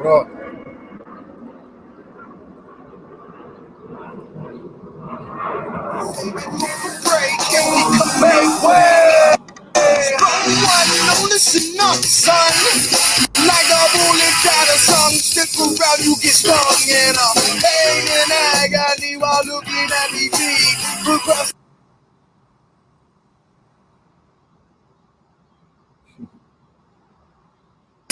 up? Listen up, son. Like a bullet got a song. Stick around, you get stung. And I'm pain and agony while looking at me deep. Across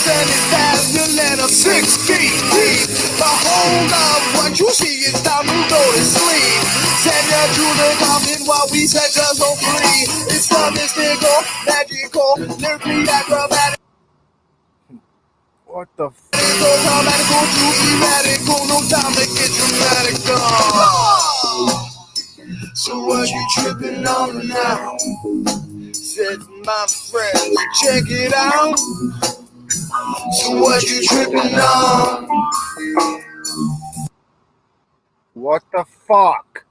and it's past the letter 6 feet deep. But hold up, what you see is time to go to sleep. Send you to the coffin while we set us all free. It's the mystical, magical, lyrically acrobatic. What the f? Automatical to erratical, no time to get dramatic. So what you tripping on now? Said my friend, check it out. So what you tripping on? What the fuck?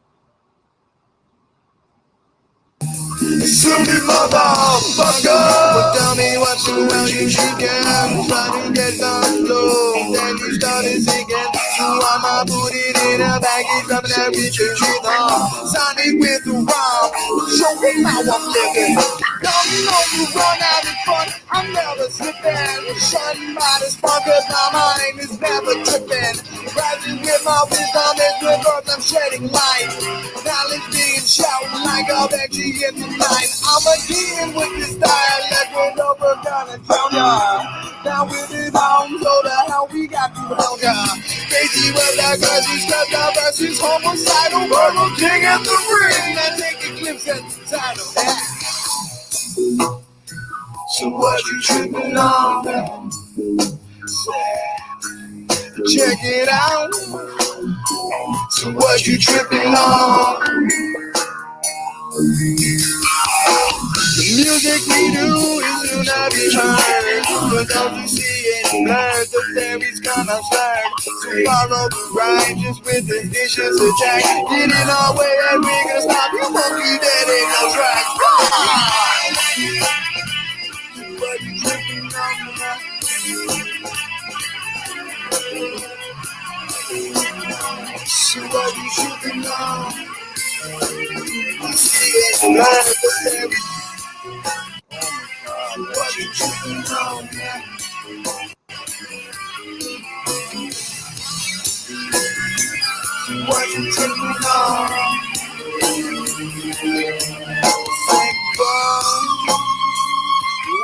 Silly motherfucker, but tell me what's around you chicken. Trying to get some flow, then you started singing. So I'ma put it in a package of that Richard Treat signing with the rhyme, show me how I'm living. Come on, you run out in front, I'm never slipping. Shun by the spark, cause my mind is never tripping. Rising with my wisdom is reverse, I'm shedding light. Knowledge being shouted like a veggie in the night. I'm a deal with this dialect, we're over gonna tell ya. Now with it on, so the hell we got to help ya. Crazy with that versus, cause the versus homicidal. Verbal king at the ring, and take a glimpse at the title. So what you tripping on? Check it out. So what you tripping on? The music we do is do not be heard. But don't you see it blurred? The theory's gonna slur. So follow the righteous with the vicious attack. Get in our way and we can stop you. Won't be dead in no track. What you tripping on? So what you tripping on? See it blurred. The theory. What you tripping on, man? What you tripping on? Say boy,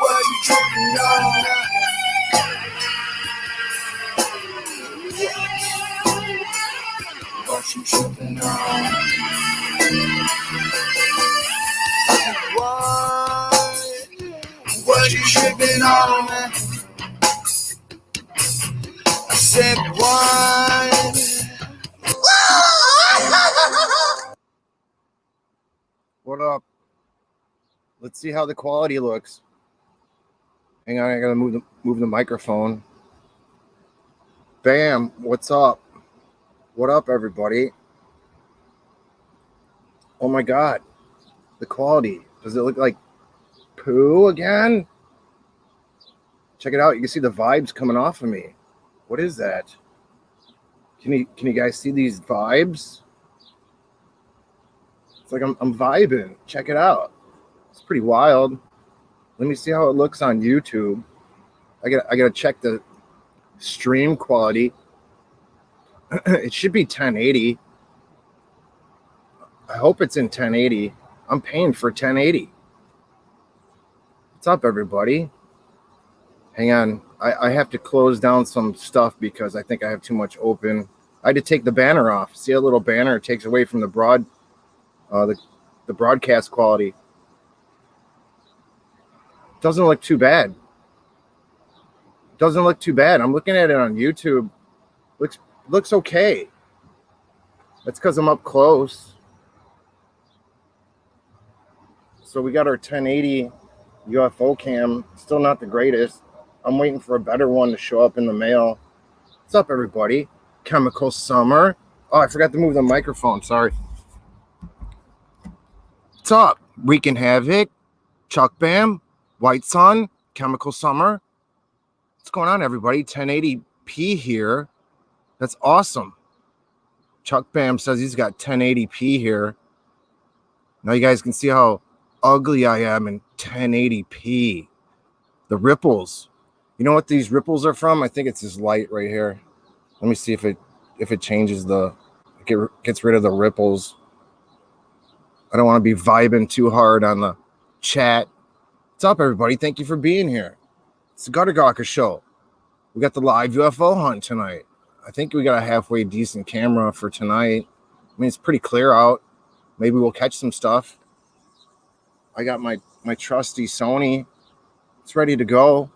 what you tripping on? What you tripping on? What you tripping on, man? I said what? What up? Let's see how the quality looks. Hang on, I gotta move the microphone. Bam! What's up? What up, everybody? Oh my god, the quality. Does it look like poo again? Check it out. You can see the vibes coming off of me. What is that? Can you guys see these vibes? It's like I'm vibing. Check it out. It's pretty wild. Let me see how it looks on YouTube. I gotta check the stream quality. It should be 1080. I hope it's in 1080. I'm paying for 1080. What's up, everybody? Hang on. I have to close down some stuff because I think I have too much open. I had to take the banner off. See a little banner? It takes away from the broadcast quality. Doesn't look too bad. Doesn't look too bad. I'm looking at it on YouTube. Looks okay. That's because I'm up close. So we got our 1080 UFO cam. Still not the greatest. I'm waiting for a better one to show up in the mail. What's up, everybody? Chemical Summer. Oh, I forgot to move the microphone. Sorry. What's up? Wreaking Havoc, Chuck Bam, White Sun, Chemical Summer. What's going on, everybody? 1080p 1080p here. That's awesome. Chuck Bam says he's got 1080p here. Now you guys can see how ugly I am in 1080p. The ripples. You know what these ripples are from? I think it's this light right here. Let me see if it changes gets rid of the ripples. I don't want to be vibing too hard on the chat. What's up, everybody? Thank you for being here. It's the Gutter Gawker Show. We got the live UFO hunt tonight. I think we got a halfway decent camera for tonight. I mean, it's pretty clear out. Maybe we'll catch some stuff. I got my trusty Sony. It's ready to go.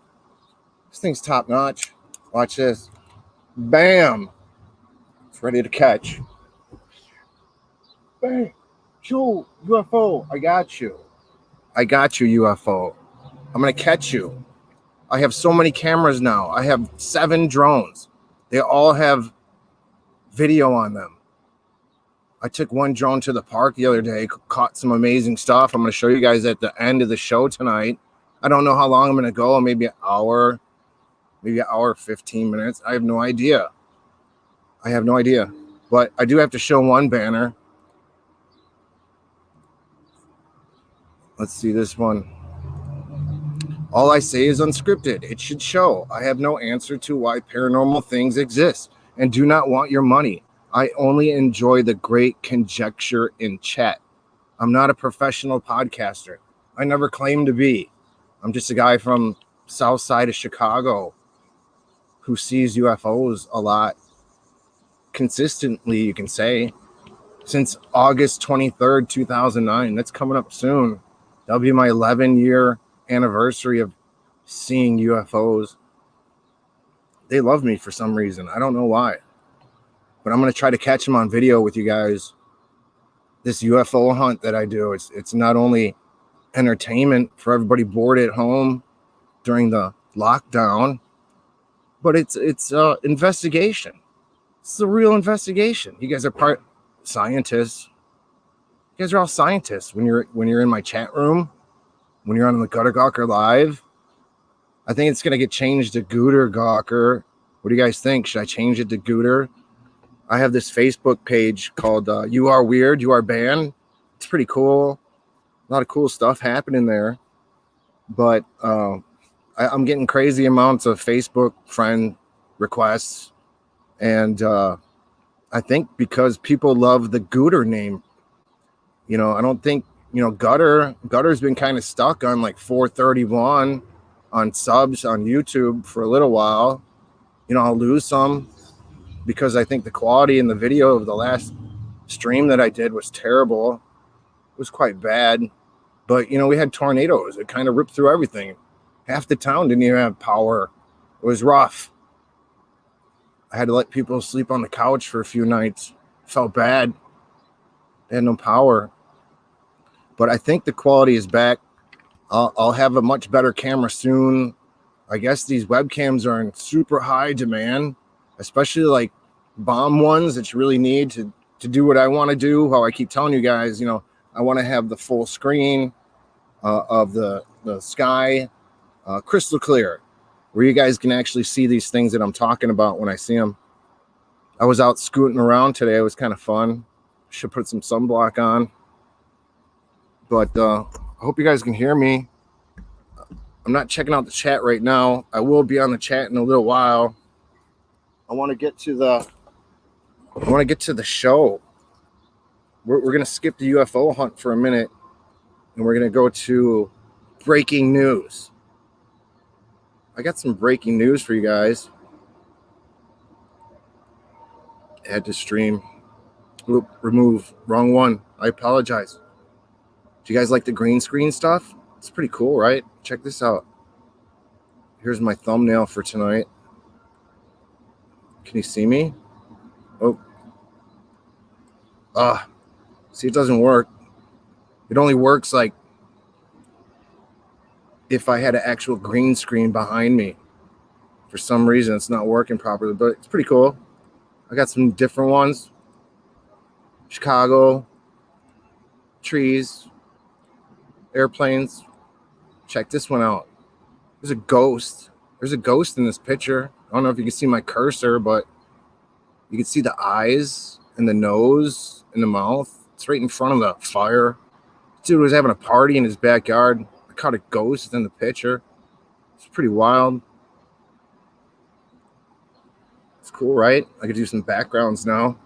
This thing's top notch. Watch this. Bam! It's ready to catch. Bang! Joe, UFO, I got you. I got you, UFO. I'm going to catch you. I have so many cameras now. I have 7 drones. They all have video on them. I took one drone to the park the other day, caught some amazing stuff. I'm going to show you guys at the end of the show tonight. I don't know how long I'm going to go, maybe an hour, 15 minutes. I have no idea. But I do have to show one banner. Let's see this one. All I say is unscripted. It should show. I have no answer to why paranormal things exist and do not want your money. I only enjoy the great conjecture in chat. I'm not a professional podcaster. I never claimed to be. I'm just a guy from south side of Chicago who sees UFOs a lot consistently, you can say, since August 23rd, 2009. That's coming up soon. That'll be my 11-year anniversary of seeing UFOs. They love me for some reason. I don't know why. But I'm going to try to catch them on video with you guys. This UFO hunt that I do, it's not only entertainment for everybody bored at home during the lockdown, but it's investigation. It's a real investigation. You guys are scientists. You guys are all scientists when you're in my chat room, when you're on the Gutter Gawker Live. I think it's going to get changed to Gooter Gawker. What do you guys think? Should I change it to Gooter? I have this Facebook page called You Are Weird, You Are Banned. It's pretty cool. A lot of cool stuff happening there. But I'm getting crazy amounts of Facebook friend requests. And I think because people love the Gooter name. You know, I don't think, Gutter's been kind of stuck on like 431 on subs on YouTube for a little while. I'll lose some because I think the quality in the video of the last stream that I did was terrible. It was quite bad. But, we had tornadoes. It kind of ripped through everything. Half the town didn't even have power. It was rough. I had to let people sleep on the couch for a few nights. Felt bad. They had no power. But I think the quality is back. I'll have a much better camera soon. I guess these webcams are in super high demand, especially like bomb ones that you really need to do what I want to do. How I keep telling you guys, I want to have the full screen of the sky crystal clear, where you guys can actually see these things that I'm talking about when I see them. I was out scooting around today. It was kind of fun. Should put some sunblock on. But I hope you guys can hear me. I'm not checking out the chat right now. I will be on the chat in a little while. I want to get to the show. We're going to skip the UFO hunt for a minute, and we're going to go to breaking news. I got some breaking news for you guys. Add to stream. Oop, remove. Wrong one. I apologize. Do you guys like the green screen stuff? It's pretty cool, right? Check this out. Here's my thumbnail for tonight. Can you see me? Oh. See, it doesn't work. It only works like if I had an actual green screen behind me. For some reason, it's not working properly, but it's pretty cool. I got some different ones. Chicago, trees, airplanes. Check this one out. There's a ghost There's a ghost in this picture. I don't know if you can see my cursor, but you can see the eyes and the nose and the mouth. It's right in front of the fire. Dude was having a party in his backyard. I caught a ghost in the picture. It's pretty wild. It's cool, right? I could do some backgrounds now.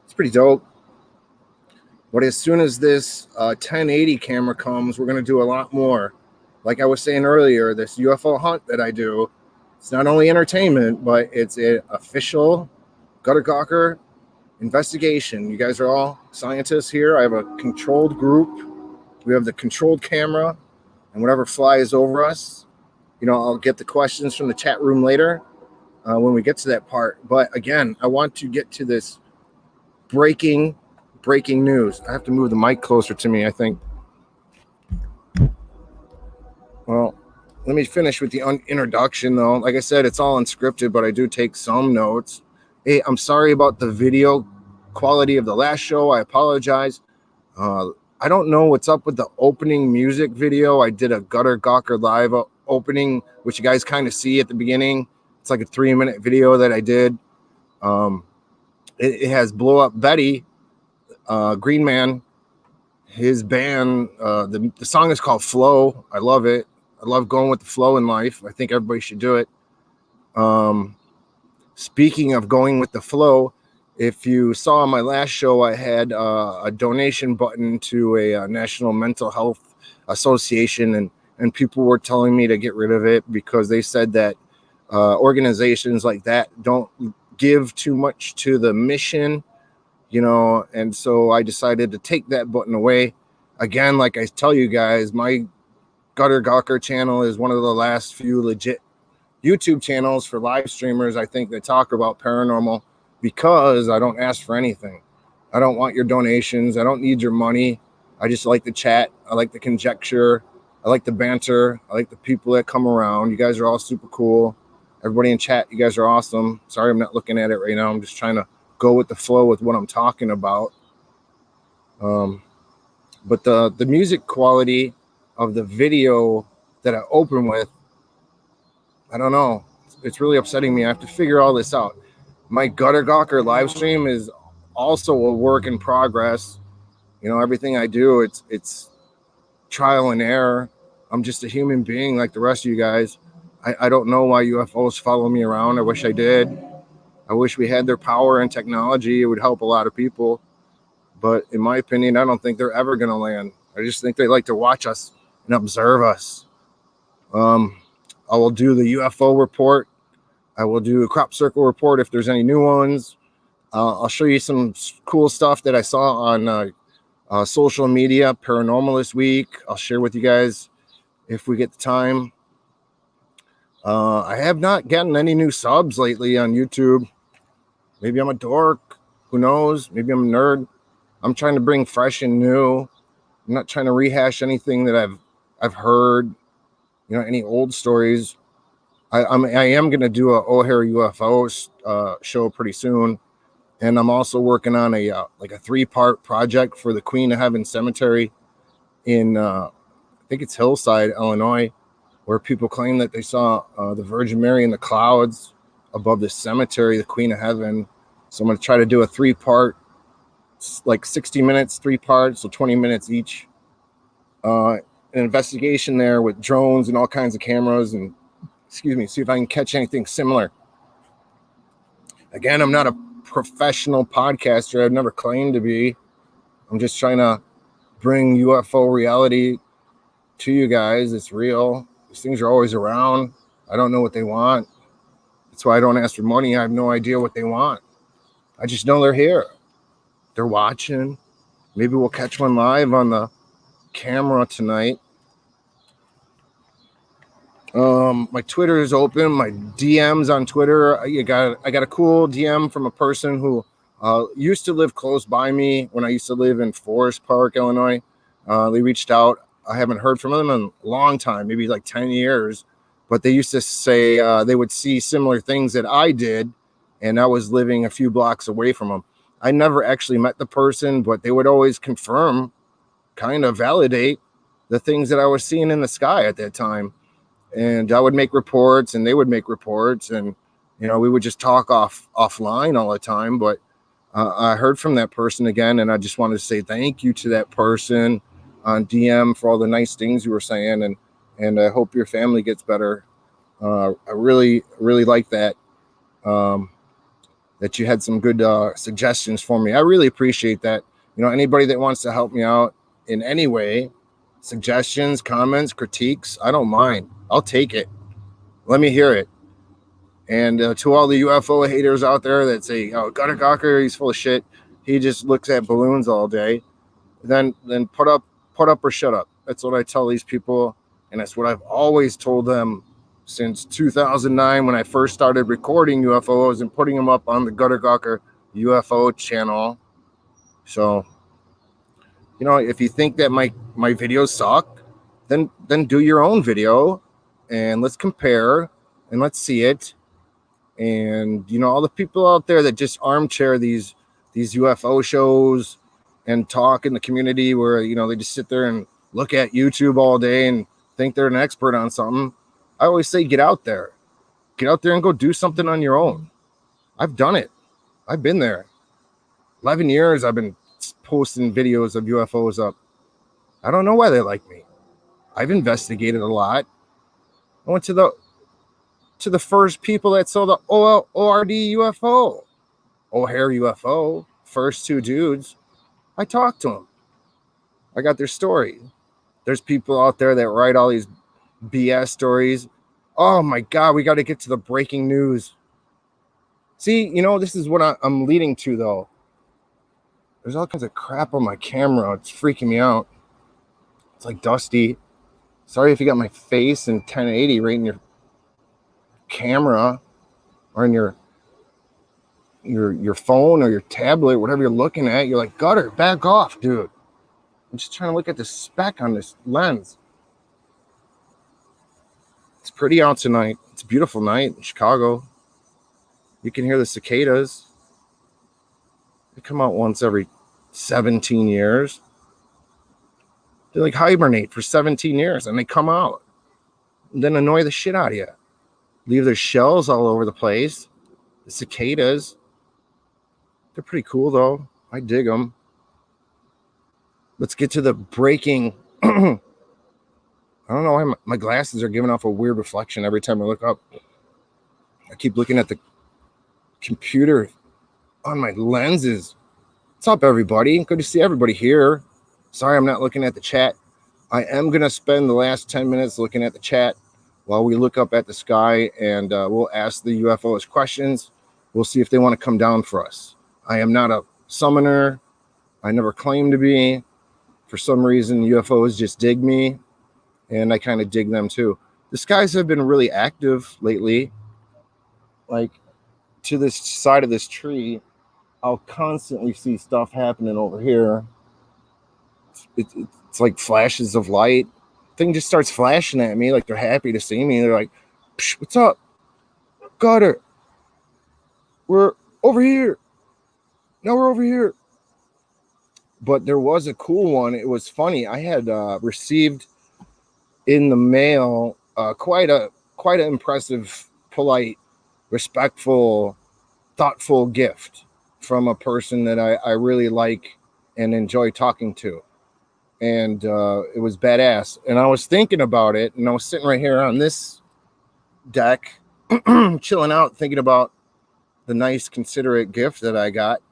It's pretty dope. But as soon as this 1080 camera comes, we're going to do a lot more. Like I was saying earlier, this UFO hunt that I do, it's not only entertainment, but it's an official gutter gawker investigation. You guys are all scientists here. I have a controlled group. We have the controlled camera, and whatever flies over us, you know, I'll get the questions from the chat room later when we get to that part. But again, I want to get to this breaking news. I have to move the mic closer to me, I think. Well, let me finish with the introduction, though. Like I said, it's all unscripted, but I do take some notes. Hey, I'm sorry about the video quality of the last show. I apologize. I don't know what's up with the opening music video. I did a Gutter Gawker live opening, which you guys kind of see at the beginning. It's like a 3-minute video that I did. It has Blow Up Betty, Green Man, his band. The song is called Flow. I love it. I love going with the flow in life. I think everybody should do it. Speaking of going with the flow, if you saw my last show, I had a donation button to a National Mental Health Association, and people were telling me to get rid of it because they said that organizations like that don't give too much to the mission, you know, and so I decided to take that button away. Again, like I tell you guys, my Gutter Gawker channel is one of the last few legit YouTube channels for live streamers, I think, that talk about paranormal, because I don't ask for anything. I don't want your donations. I don't need your money. I just like the chat. I like the conjecture. I like the banter. I like the people that come around. You guys are all super cool. Everybody in chat, you guys are awesome. Sorry I'm not looking at it right now. I'm just trying to go with the flow with what I'm talking about. But the music quality of the video that I open with, I don't know. It's really upsetting me. I have to figure all this out. My Gutter Gawker live stream is also a work in progress. You know, everything I do, it's trial and error. I'm just a human being like the rest of you guys. I don't know why UFOs follow me around. I wish I did. I wish we had their power and technology. It would help a lot of people. But in my opinion, I don't think they're ever going to land. I just think they like to watch us and observe us. I will do the UFO report. I will do a crop circle report if there's any new ones. I'll show you some cool stuff that I saw on social media, paranormal this week. I'll share with you guys if we get the time. I have not gotten any new subs lately on YouTube. Maybe I'm a dork. Who knows? Maybe I'm a nerd. I'm trying to bring fresh and new. I'm not trying to rehash anything that I've heard. You know, any old stories. I am going to do a O'Hare UFO show pretty soon, and I'm also working on a 3-part project for the Queen of Heaven Cemetery in I think it's Hillside, Illinois, where people claim that they saw the Virgin Mary in the clouds above the cemetery, the Queen of Heaven. So I'm going to try to do a 3-part, like 60 minutes, 3 parts, so 20 minutes each. An investigation there with drones and all kinds of cameras and see if I can catch anything similar. Again, I'm not a professional podcaster. I've never claimed to be. I'm just trying to bring UFO reality to you guys. It's real. These things are always around. I don't know what they want. That's why I don't ask for money. I have no idea what they want. I just know they're here. They're watching. Maybe we'll catch one live on the camera tonight. My Twitter is open. My DMs on Twitter. I got a cool DM from a person who used to live close by me when I used to live in Forest Park, Illinois. They reached out. I haven't heard from them in a long time, maybe like 10 years. But they used to say they would see similar things that I did, and I was living a few blocks away from them. I never actually met the person, but they would always confirm, kind of validate the things that I was seeing in the sky at that time. and I would make reports and they would make reports, and we would just talk offline all the time. But I heard from that person again, and I just wanted to say thank you to that person on DM for all the nice things you were saying, and I hope your family gets better. I really like that. That you had some good suggestions for me. I really appreciate that. Anybody that wants to help me out in any way, suggestions, comments, critiques, I don't mind. I'll take it. Let me hear it. And to all the UFO haters out there that say, "Oh, Gutter Gawker, he's full of shit. He just looks at balloons all day," then put up or shut up. That's what I tell these people, and that's what I've always told them since 2009 when I first started recording UFOs and putting them up on the Gutter Gawker UFO channel. So, if you think that my videos suck, then do your own video, and let's compare and let's see it. And all the people out there that just armchair these UFO shows and talk in the community where they just sit there and look at YouTube all day and think they're an expert on something. I always say get out there and go do something on your own. I've done it. I've been there. 11 years I've been posting videos of UFOs up. I don't know why they like me. I've investigated a lot. I went to the first people that saw the ORD UFO, O'Hare UFO, first two dudes. I talked to them. I got their story. There's people out there that write all these BS stories. Oh my God, we got to get to the breaking news. See, this is what I'm leading to, though. There's all kinds of crap on my camera. It's freaking me out. It's like dusty. Sorry if you got my face in 1080 right in your camera or in your phone or your tablet, whatever you're looking at. You're like, Gutter, back off, dude. I'm just trying to look at the speck on this lens. It's pretty out tonight. It's a beautiful night in Chicago. You can hear the cicadas. They come out once every 17 years. They like hibernate for 17 years and they come out and then annoy the shit out of you. Leave their shells all over the place. The cicadas. They're pretty cool though. I dig them. Let's get to the breaking. I don't know why my glasses are giving off a weird reflection every time I look up. I keep looking at the computer on my lenses. What's up, everybody? Good to see everybody here. Sorry I'm not looking at the chat. I am going to spend the last 10 minutes looking at the chat while we look up at the sky, and we'll ask the UFOs questions. We'll see if they want to come down for us. I am not a summoner. I never claimed to be. For some reason, UFOs just dig me, and I kind of dig them too. The skies have been really active lately. Like, to this side of this tree, I'll constantly see stuff happening over here. It's like flashes of light. Thing just starts flashing at me like they're happy to see me. They're like, what's up? Gutter. We're over here. No, we're over here. But there was a cool one. It was funny. I had received in the mail quite an impressive, polite, respectful, thoughtful gift from a person that I really like and enjoy talking to. And it was badass. And I was thinking about it, and I was sitting right here on this deck, chilling out, thinking about the nice, considerate gift that I got.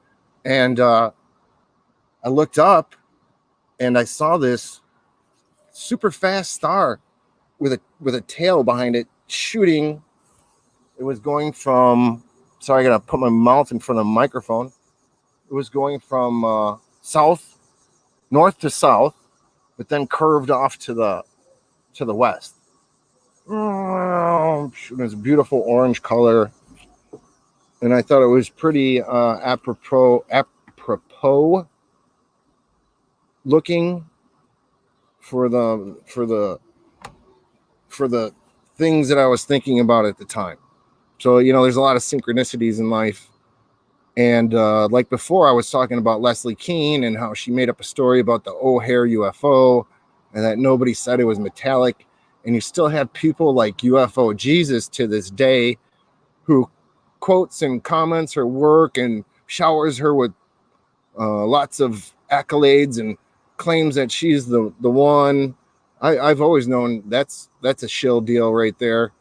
And I looked up, and I saw this super fast star with a tail behind it shooting. It was going from, sorry, I gotta put my mouth in front of the microphone. It was going from north to south, but then curved off to the west. Oh, it was a beautiful orange color, and I thought it was pretty apropos looking for the things that I was thinking about at the time. So there's a lot of synchronicities in life. And like before, I was talking about Leslie Kean and how she made up a story about the O'Hare UFO and that nobody said it was metallic. And you still have people like UFO Jesus to this day who quotes and comments her work and showers her with lots of accolades and claims that she's the one. I've always known that's a shill deal right there.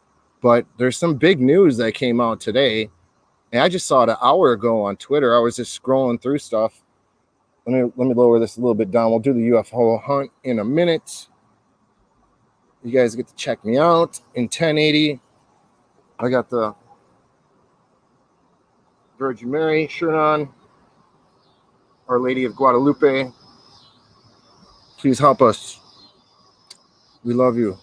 But there's some big news that came out today. And I just saw it an hour ago on Twitter. I was just scrolling through stuff. Let me lower this a little bit down. We'll do the UFO hunt in a minute. You guys get to check me out in 1080. I got the Virgin Mary shirt on. Our Lady of Guadalupe. Please help us. We love you.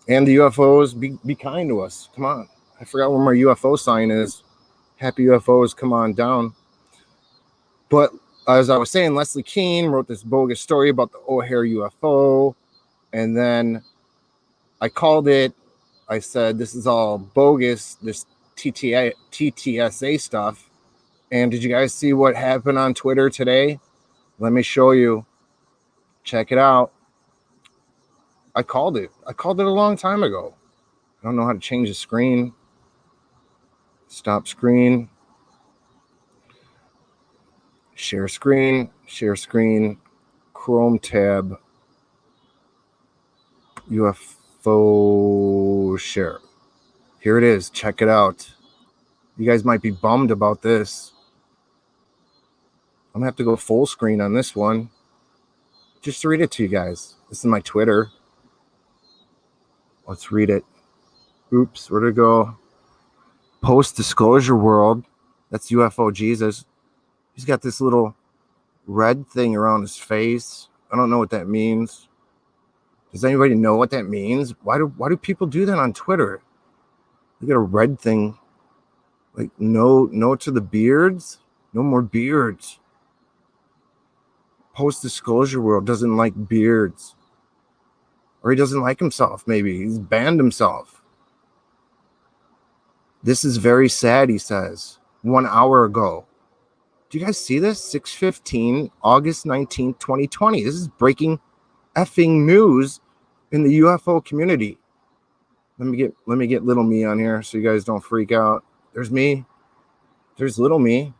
And the UFOs, be kind to us. Come on. I forgot where my UFO sign is. Happy UFOs, come on down. But as I was saying, Leslie Kean wrote this bogus story about the O'Hare UFO. And then I called it. I said, this is all bogus, this TTSA stuff. And did you guys see what happened on Twitter today? Let me show you. Check it out. I called it. I called it a long time ago. I don't know how to change the screen. Stop screen. Share screen. Share screen. Chrome tab. UFO share. Here it is. Check it out. You guys might be bummed about this. I'm going to have to go full screen on this one. Just to read it to you guys. This is my Twitter. Let's read it. Oops, where'd it go? Post-disclosure world. That's UFO Jesus. He's got this little red thing around his face. I don't know what that means. Does anybody know what that means? Why do people do that on Twitter? They got a red thing. Like, no to the beards. No more beards. Post-disclosure world doesn't like beards. Or he doesn't like himself, maybe. He's banned himself. This is very sad, he says. 1 hour ago. Do you guys see this? 6:15, August 19th, 2020. This is breaking effing news in the UFO community. Let me get little me on here so you guys don't freak out. There's me. There's little me.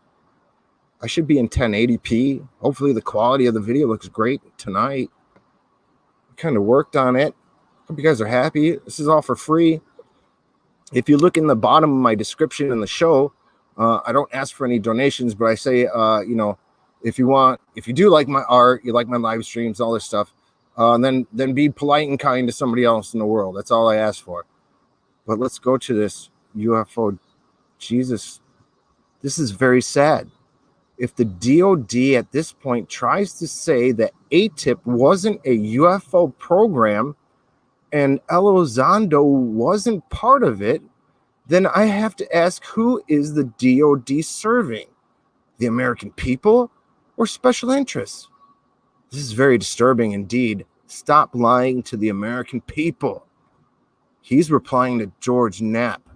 I should be in 1080p. Hopefully the quality of the video looks great tonight. Kind of worked on it. Hope you guys are happy. This is all for free. If you look in the bottom of my description in the show, I don't ask for any donations, but I say, if you do like my art, you like my live streams, all this stuff, then be polite and kind to somebody else in the world. That's all I ask for. But let's go to this UFO Jesus. This is very sad. If the DOD at this point tries to say that ATIP wasn't a UFO program and Elizondo wasn't part of it, then I have to ask, who is the DOD serving? The American people or special interests? This is very disturbing indeed. Stop lying to the American people. He's replying to George Knapp.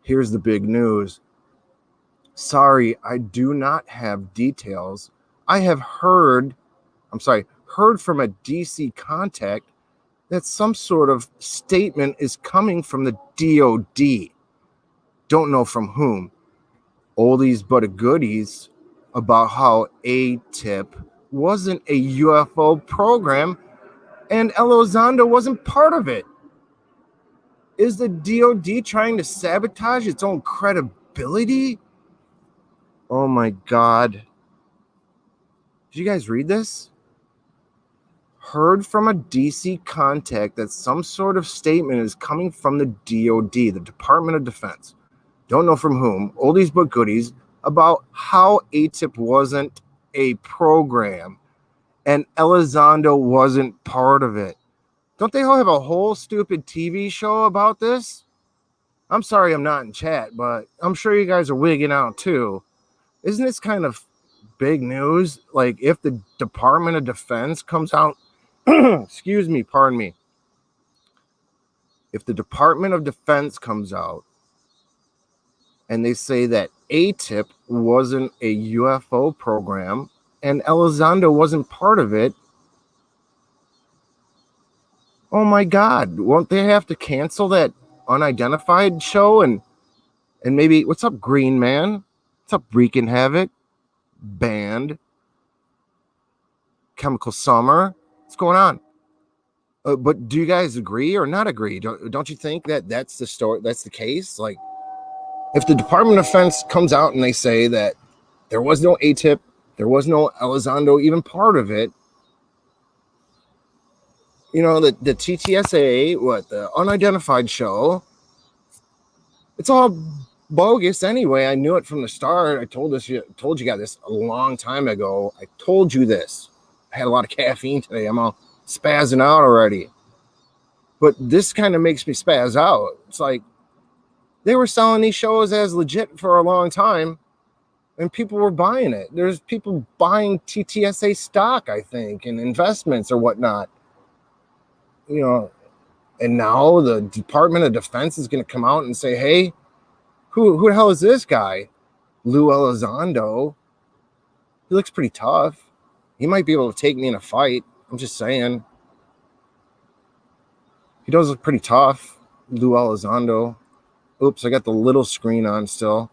Here's the big news. Sorry, I do not have details. I have heard from a DC contact that some sort of statement is coming from the DOD. Don't know from whom. Oldies but a goodies about how ATIP wasn't a UFO program and Elizondo wasn't part of it. Is the DOD trying to sabotage its own credibility? Oh my God. Did you guys read this? Heard from a DC contact that some sort of statement is coming from the DOD, the Department of Defense. Don't know from whom. Oldies but goodies about how ATIP wasn't a program and Elizondo wasn't part of it. Don't they all have a whole stupid TV show about this? I'm sorry I'm not in chat, but I'm sure you guys are wigging out too. Isn't this kind of big news? Like, if the Department of Defense comes out, pardon me. If the Department of Defense comes out and they say that ATIP wasn't a UFO program and Elizondo wasn't part of it, Oh my God, won't they have to cancel that unidentified show? And maybe, what's up, Green Man? What's up, Wreaking Havoc? Band. Chemical Summer. What's going on? But do you guys agree or not agree? Don't you think that that's the story? That's the case? Like, if the Department of Defense comes out and they say that there was no ATIP, there was no Elizondo even part of it, you know, the TTSA, the unidentified show, it's all bogus anyway. I knew it from the start. I told you guys this a long time ago. I told you this. I had a lot of caffeine today. I'm all spazzing out already. But this kind of makes me spaz out. It's like they were selling these shows as legit for a long time, and people were buying it. There's people buying TTSA stock, I think, and investments or whatnot. You know, and now the Department of Defense is going to come out and say, hey, who the hell is this guy? Lou Elizondo. He looks pretty tough. He might be able to take me in a fight. I'm just saying. He does look pretty tough, Lou Elizondo. Oops, I got the little screen on still.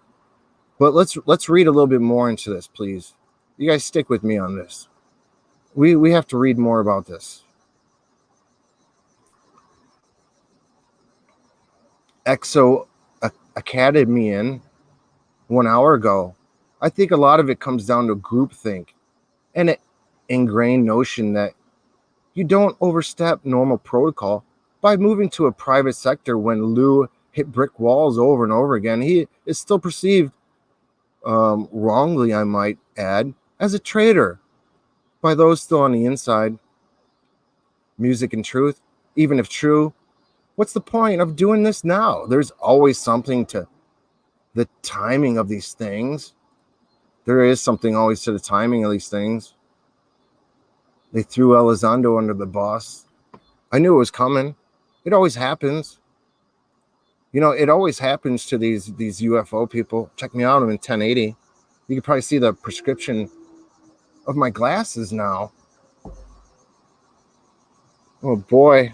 But let's read a little bit more into this, please. You guys stick with me on this. We have to read more about this. Exo Academian 1 hour ago. I think a lot of it comes down to groupthink and an ingrained notion that you don't overstep normal protocol by moving to a private sector. When Lou hit brick walls over and over again, he is still perceived, wrongly I might add, as a traitor by those still on the inside. Music and truth, even if true, what's the point of doing this now? There's always something to the timing of these things. There is something always to the timing of these things. They threw Elizondo under the bus. I knew it was coming. It always happens. You know, it always happens to these UFO people. Check me out. I'm in 1080. You can probably see the prescription of my glasses now. Oh boy.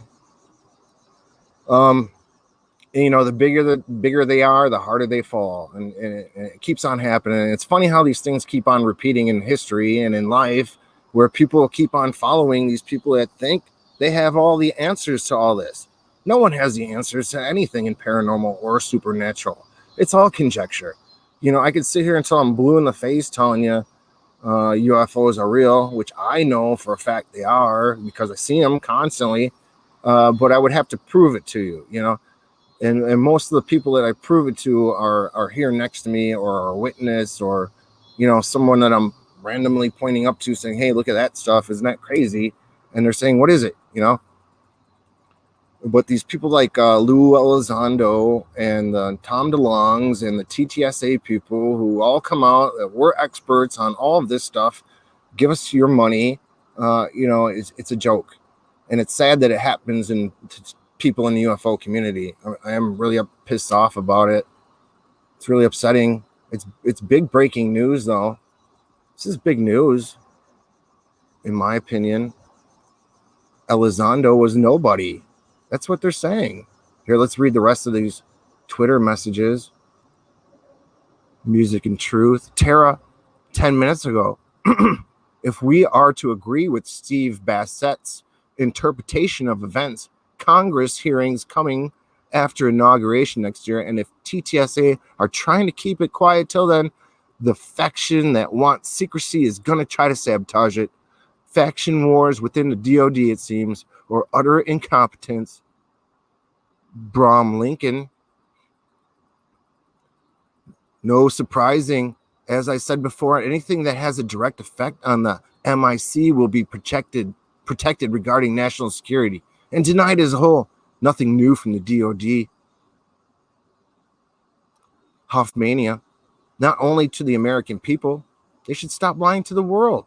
You know, the bigger they are, the harder they fall, and it keeps on happening. And it's funny how these things keep on repeating in history and in life, where people keep on following these people that think they have all the answers to all this. No one has the answers to anything in paranormal or supernatural. It's all conjecture. You know, I could sit here until I'm blue in the face telling you UFOs are real, which I know for a fact they are because I see them constantly. But I would have to prove it to you, you know. And most of the people that I prove it to are here next to me, or a witness, or, you know, someone that I'm randomly pointing up to saying, hey, look at that stuff. Isn't that crazy? And they're saying, what is it? You know? But these people like Lou Elizondo and Tom DeLongs and the TTSA people who all come out, we're experts on all of this stuff, give us your money. You know, it's a joke. And it's sad that it happens in people in the UFO community. I am really pissed off about it. It's really upsetting. It's big breaking news, though. This is big news, in my opinion. Elizondo was nobody. That's what they're saying. Here, let's read the rest of these Twitter messages. Music and truth. Tara, 10 minutes ago. If we are to agree with Steve Bassett's interpretation of events, Congress hearings coming after inauguration next year, and if TTSA are trying to keep it quiet till then, the faction that wants secrecy is going to try to sabotage it. Faction wars within the DOD, it seems, or utter incompetence. Brom Lincoln. No surprising. As I said before, anything that has a direct effect on the MIC will be protected regarding national security and denied as a whole. Nothing new from the DOD. Hoffmania. Not only to the American people, they should stop lying to the world.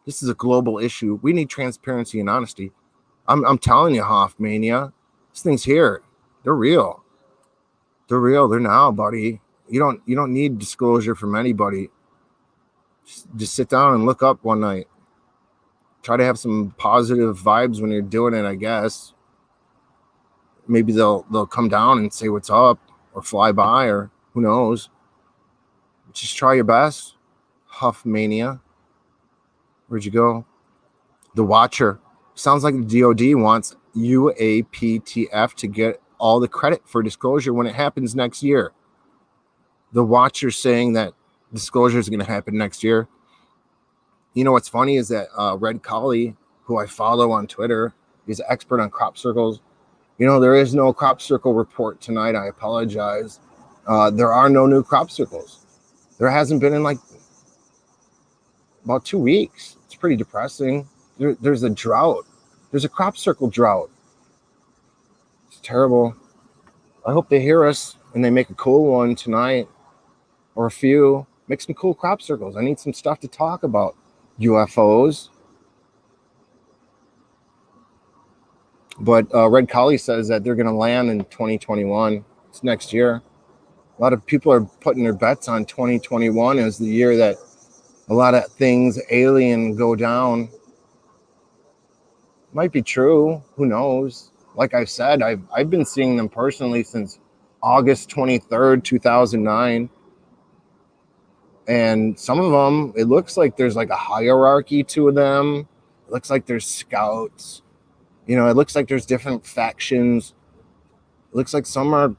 This is a global issue. We need transparency and honesty. I'm telling you, Hoffmania, this thing's here. They're real. They're real. They're now, buddy. You don't need disclosure from anybody. Just sit down and look up one night. Try to have some positive vibes when you're doing it, I guess. maybe they'll come down and say what's up or fly by, or who knows. Just try your best. Huff Mania. Where'd you go? The Watcher. Sounds like the DOD wants UAPTF to get all the credit for disclosure when it happens next year. The Watcher saying that disclosure is going to happen next year. You know what's funny is that Red Collie, who I follow on Twitter, is an expert on crop circles. You know, there is no crop circle report tonight. I apologize. There are no new crop circles. There hasn't been in like about 2 weeks. It's pretty depressing. There's a drought. There's a crop circle drought. It's terrible. I hope they hear us and they make a cool one tonight, or a few. Make some cool crop circles. I need some stuff to talk about. UFOs. But Red Collie says that they're going to land in 2021. It's next year. A lot of people are putting their bets on 2021 as the year that a lot of things alien go down. Might be true. Who knows? Like I said, I've been seeing them personally since August 23rd, 2009. And some of them, it looks like there's like a hierarchy to them. It looks like there's scouts. You know, it looks like there's different factions. It looks like some are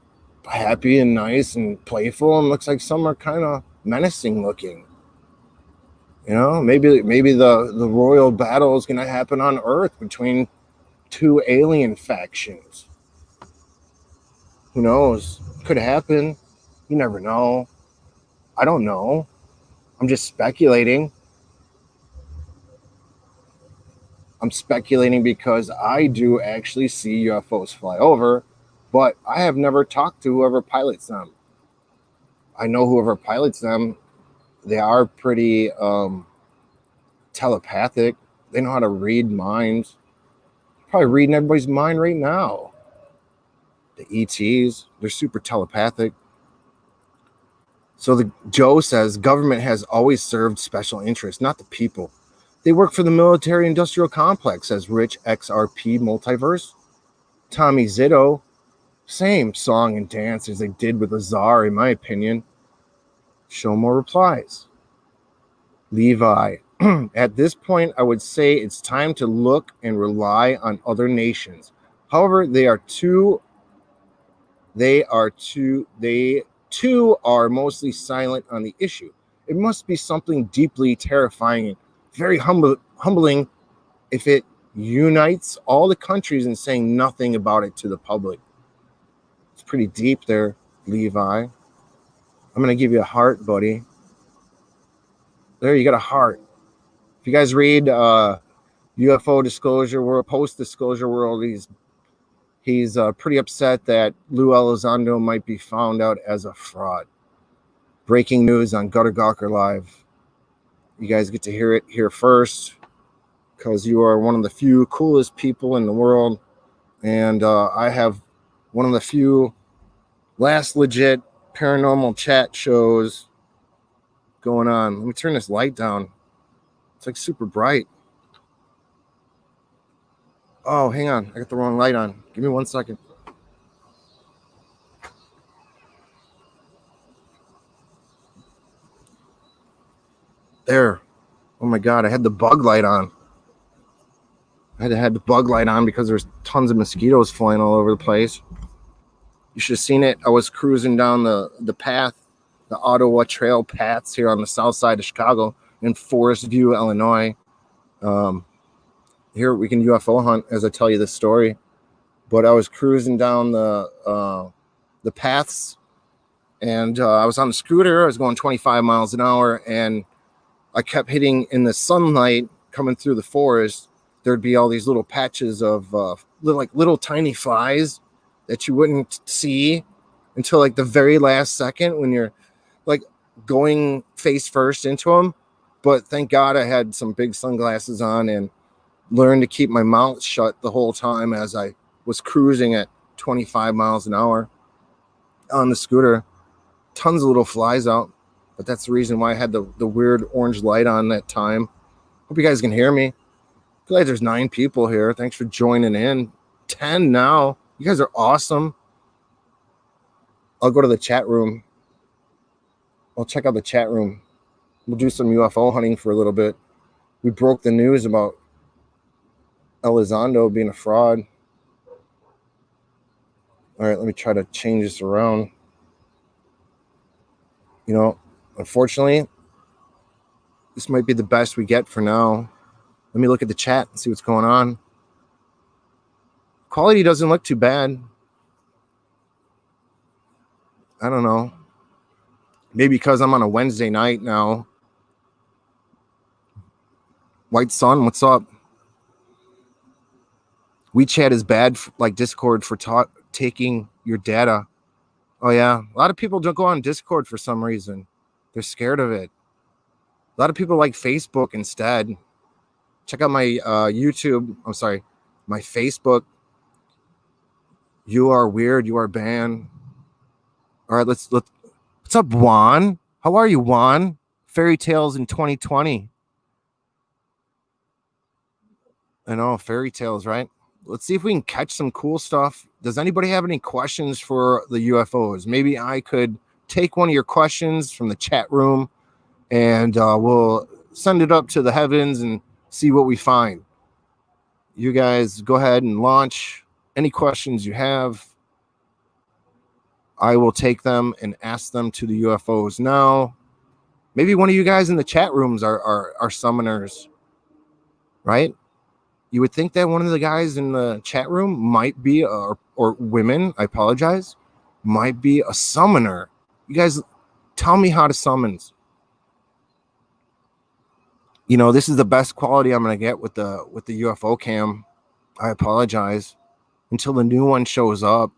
happy and nice and playful, and looks like some are kind of menacing looking. You know, maybe the royal battle is going to happen on Earth between two alien factions. Who knows? Could happen. You never know. I don't know. I'm just speculating. I'm speculating because I do actually see UFOs fly over, but I have never talked to whoever pilots them. I know whoever pilots them, they are pretty telepathic. They know how to read minds. Probably reading everybody's mind right now. The ETs, they're super telepathic. So Joe says government has always served special interests, not the people. They work for the military-industrial complex, says Rich XRP Multiverse. Tommy Zitto, same song and dance as they did with Azar, in my opinion. Show more replies. Levi, at this point, I would say it's time to look and rely on other nations. However, they too are mostly silent on the issue. It must be something deeply terrifying and very humbling if it unites all the countries in saying nothing about it to the public. It's pretty deep there, Levi. I'm going to give you a heart, buddy. There, you got a heart. If you guys read UFO Disclosure World, Post-Disclosure World, he's pretty upset that Lou Elizondo might be found out as a fraud. Breaking news on Gutter Gawker Live. You guys get to hear it here first because you are one of the few coolest people in the world. And I have one of the few last legit paranormal chat shows going on. Let me turn this light down. It's like super bright. Oh, hang on. I got the wrong light on. Give me 1 second. There. Oh my God, I had the bug light on. I had the bug light on because there's tons of mosquitoes flying all over the place. You should have seen it. I was cruising down the path, the Ottawa Trail paths here on the south side of Chicago in Forest View, Illinois. Here we can UFO hunt as I tell you this story. But I was cruising down the paths, and I was on the scooter. I was going 25 miles an hour, and I kept hitting in the sunlight coming through the forest. There'd be all these little patches of little tiny flies that you wouldn't see until like the very last second when you're like going face first into them. But thank God I had some big sunglasses on and learned to keep my mouth shut the whole time as I was cruising at 25 miles an hour on the scooter. Tons of little flies out. But that's the reason why I had the weird orange light on that time. Hope you guys can hear me. Glad there's 9 people here. Thanks for joining in. 10 now. You guys are awesome. I'll go to the chat room. I'll check out the chat room. We'll do some UFO hunting for a little bit. We broke the news about Elizondo being a fraud. All right, let me try to change this around. You know, unfortunately, this might be the best we get for now. Let me look at the chat and see what's going on. Quality doesn't look too bad. I don't know. Maybe because I'm on a Wednesday night now. White Sun, what's up? WeChat is bad, like Discord, for taking your data. Oh, yeah. A lot of people don't go on Discord for some reason. They're scared of it. A lot of people like Facebook instead. Check out my YouTube. I'm sorry, my Facebook. You are weird. You are banned. All right, let's. What's up, Juan? How are you, Juan? Fairy tales in 2020. I know, fairy tales, right? Let's see if we can catch some cool stuff. Does anybody have any questions for the UFOs? Maybe I could take one of your questions from the chat room and we'll send it up to the heavens and see what we find. You guys go ahead and launch any questions you have. I will take them and ask them to the UFOs now. Maybe one of you guys in the chat rooms are summoners, right? You would think that one of the guys in the chat room might be, or women, I apologize, might be a summoner. You guys tell me how to summons. You know, this is the best quality I'm going to get with the UFO cam. I apologize until the new one shows up.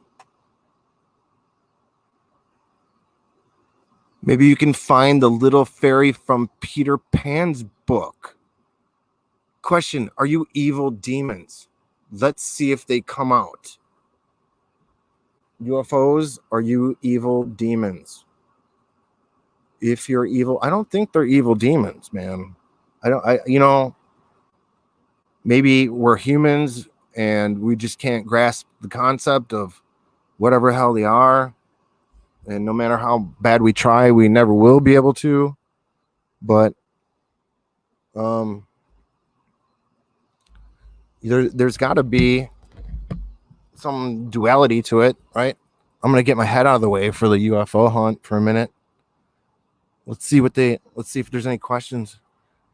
Maybe you can find the little fairy from Peter Pan's book. Question, are you evil demons? Let's see if they come out. UFOs, are you evil demons? If you're evil, I don't think they're evil demons, man. You know, maybe we're humans and we just can't grasp the concept of whatever hell they are. And no matter how bad we try, we never will be able to. But there's got to be some duality to it, right? I'm gonna get my head out of the way for the UFO hunt for a minute. Let's see if there's any questions.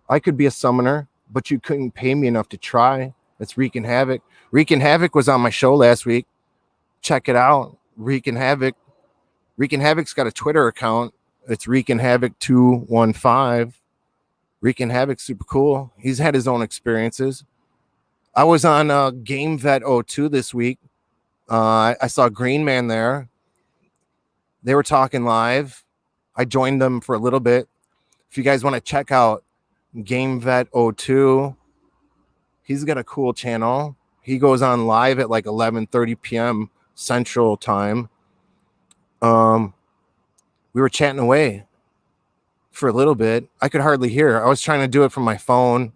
I could be a summoner, but you couldn't pay me enough to try. That's Wreaking Havoc. Wreaking Havoc was on my show last week. Check it out. Wreaking Havoc. Wreaking Havoc's got a Twitter account. It's Wreaking Havoc 215. Wreaking Havoc's super cool. He's had his own experiences. I was on Game Vet 02 this week. I saw Green Man there. They were talking live. I joined them for a little bit. If you guys want to check out Game Vet 02, he's got a cool channel. He goes on live at like 11:30 p.m. Central Time. We were chatting away for a little bit. I could hardly hear. I was trying to do it from my phone,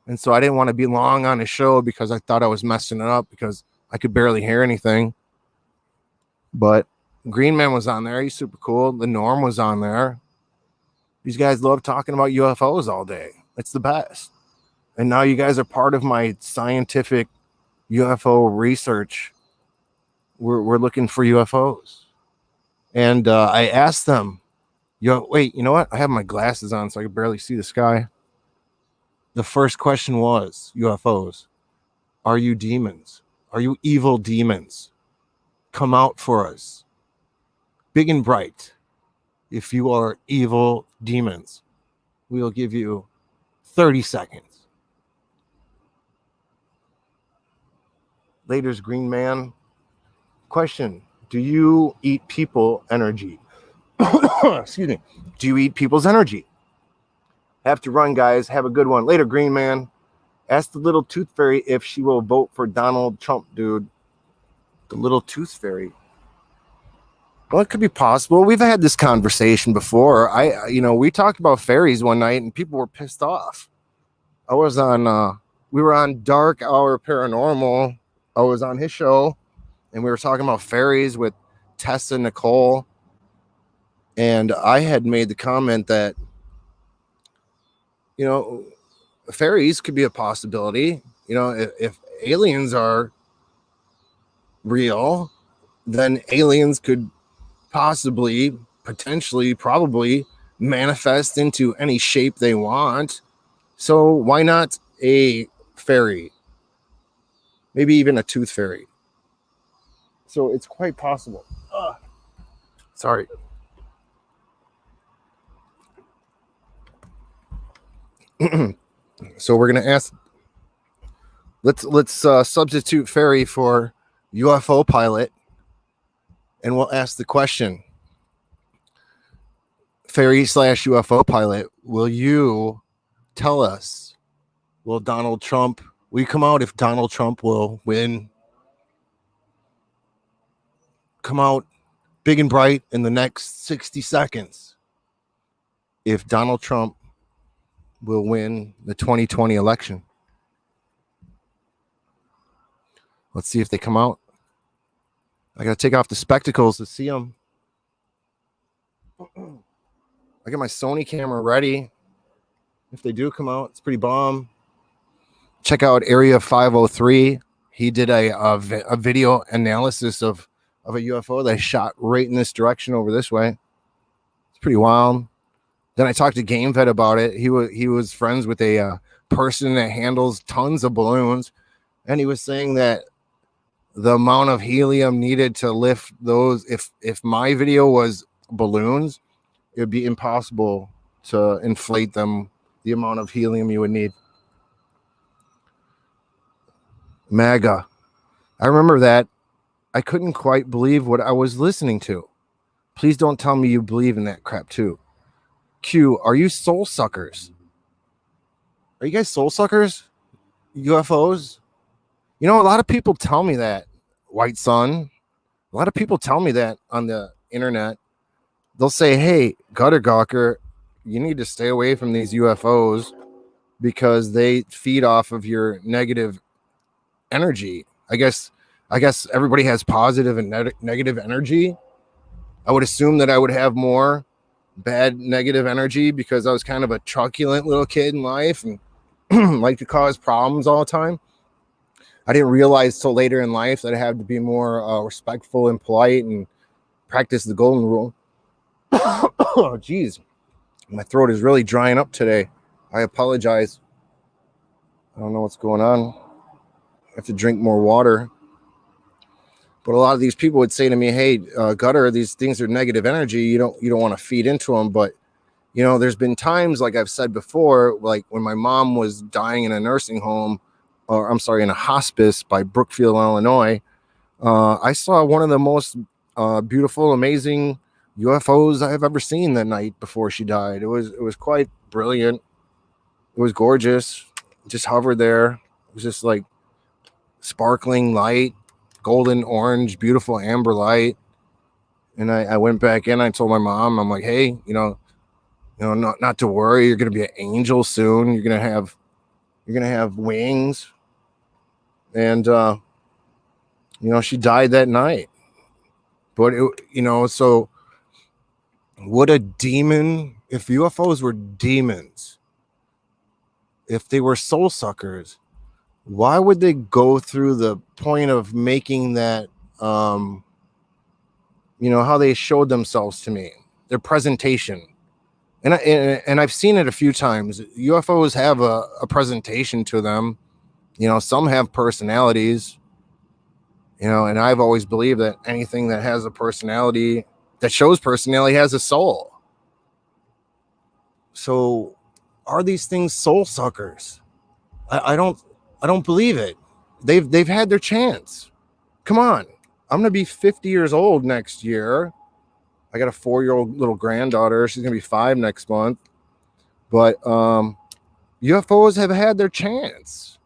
and so I didn't want to be long on his show because I thought I was messing it up because I could barely hear anything. But Green Man was on there. He's super cool. The Norm was on there. These guys love talking about UFOs all day. It's the best. And now you guys are part of my scientific UFO research. We're looking for UFOs. And I asked them, wait, you know what? I have my glasses on, so I can barely see the sky. The first question was, UFOs, are you demons? Are you evil demons? Come out for us. Big and bright. If you are evil demons, we'll give you 30 seconds. Later's Green Man. Question, do you eat people energy? Excuse me. Do you eat people's energy? Have to run, guys. Have a good one. Later, Green Man. Ask the little tooth fairy if she will vote for Donald Trump, dude. The little tooth fairy. Well, it could be possible. We've had this conversation before. We talked about fairies one night and people were pissed off. We were on Dark Hour Paranormal. I was on his show and we were talking about fairies with Tessa Nicole, and I had made the comment that, you know, fairies could be a possibility. You know, if aliens are real, then aliens could possibly, potentially, probably manifest into any shape they want. So why not a fairy? Maybe even a tooth fairy. So it's quite possible. Sorry. So we're gonna ask. Let's substitute fairy for UFO pilot, and we'll ask the question: fairy / UFO pilot, will you tell us? Will Donald Trump? Will you come out if Donald Trump will win? Come out big and bright in the next 60 seconds if Donald Trump will win the 2020 election. Let's see if they come out. I got to take off the spectacles to see them. I got my Sony camera ready. If they do come out, it's pretty bomb. Check out Area 503. He did a video analysis of a UFO that shot right in this direction over this way. It's pretty wild. Then I talked to Game Vet about it. He was friends with a person that handles tons of balloons, and he was saying that the amount of helium needed to lift those, if my video was balloons, it would be impossible to inflate them, the amount of helium you would need. MAGA. I remember that. I couldn't quite believe what I was listening to. Please don't tell me you believe in that crap too. Q, are you soul suckers? Are you guys soul suckers? UFOs? You know, a lot of people tell me that, White Sun. A lot of people tell me that on the internet. They'll say, hey, Gutter Gawker, you need to stay away from these UFOs because they feed off of your negative energy. I guess everybody has positive and negative energy. I would assume that I would have more bad negative energy because I was kind of a truculent little kid in life and like to cause problems all the time. I didn't realize till later in life that I had to be more respectful and polite and practice the golden rule. Oh, geez. My throat is really drying up today. I apologize. I don't know what's going on. I have to drink more water. But a lot of these people would say to me, hey, Gutter, these things are negative energy. You don't want to feed into them. But, you know, there's been times, like I've said before, like when my mom was dying in a nursing home, or I'm sorry, in a hospice by Brookfield, Illinois, I saw one of the most beautiful, amazing UFOs I've ever seen that night before she died. It was quite brilliant. It was gorgeous. It just hovered there. It was just like sparkling light, golden orange, beautiful amber light. And I went back in. I told my mom, I'm like, hey, you know, not to worry. You're gonna be an angel soon. You're gonna have wings. And you know, she died that night. But it, you know, so would a demon, if UFOs were demons, if they were soul suckers, why would they go through the point of making that, you know, how they showed themselves to me, their presentation? And I've seen it a few times. UFOs have a presentation to them. You know, some have personalities, you know, and I've always believed that anything that has a personality, that shows personality, has a soul. So are these things soul suckers? I don't believe it. They've had their chance. Come on. I'm going to be 50 years old next year. I got a 4-year-old little granddaughter. She's going to be 5 next month. But UFOs have had their chance.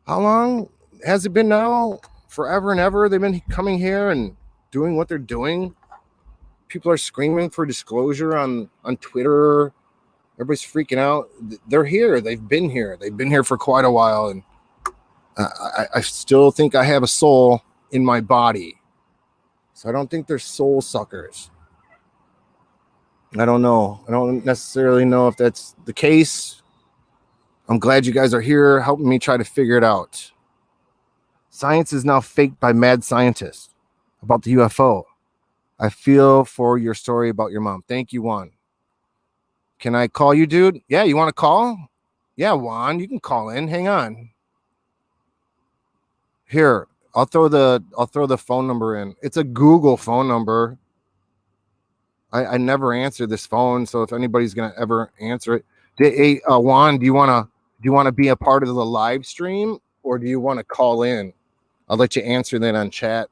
How long has it been now? Forever and ever. They've been coming here and doing what they're doing. People are screaming for disclosure on Twitter. Everybody's freaking out. They're here. They've been here. They've been here for quite a while. And I still think I have a soul. in my body. So I don't think they're soul suckers. I don't know. I don't necessarily know if that's the case. I'm glad you guys are here helping me try to figure it out. Science is now faked by mad scientists about the UFO. I feel for your story about your mom. Thank you, Juan. Can I call you, dude? Yeah, you want to call? Yeah, Juan, you can call in. Hang on. Here, I'll throw the phone number in. It's a Google phone number. I never answer this phone, so if anybody's gonna ever answer it, hey, Juan, do you wanna be a part of the live stream, or do you want to call in? I'll let you answer that on chat.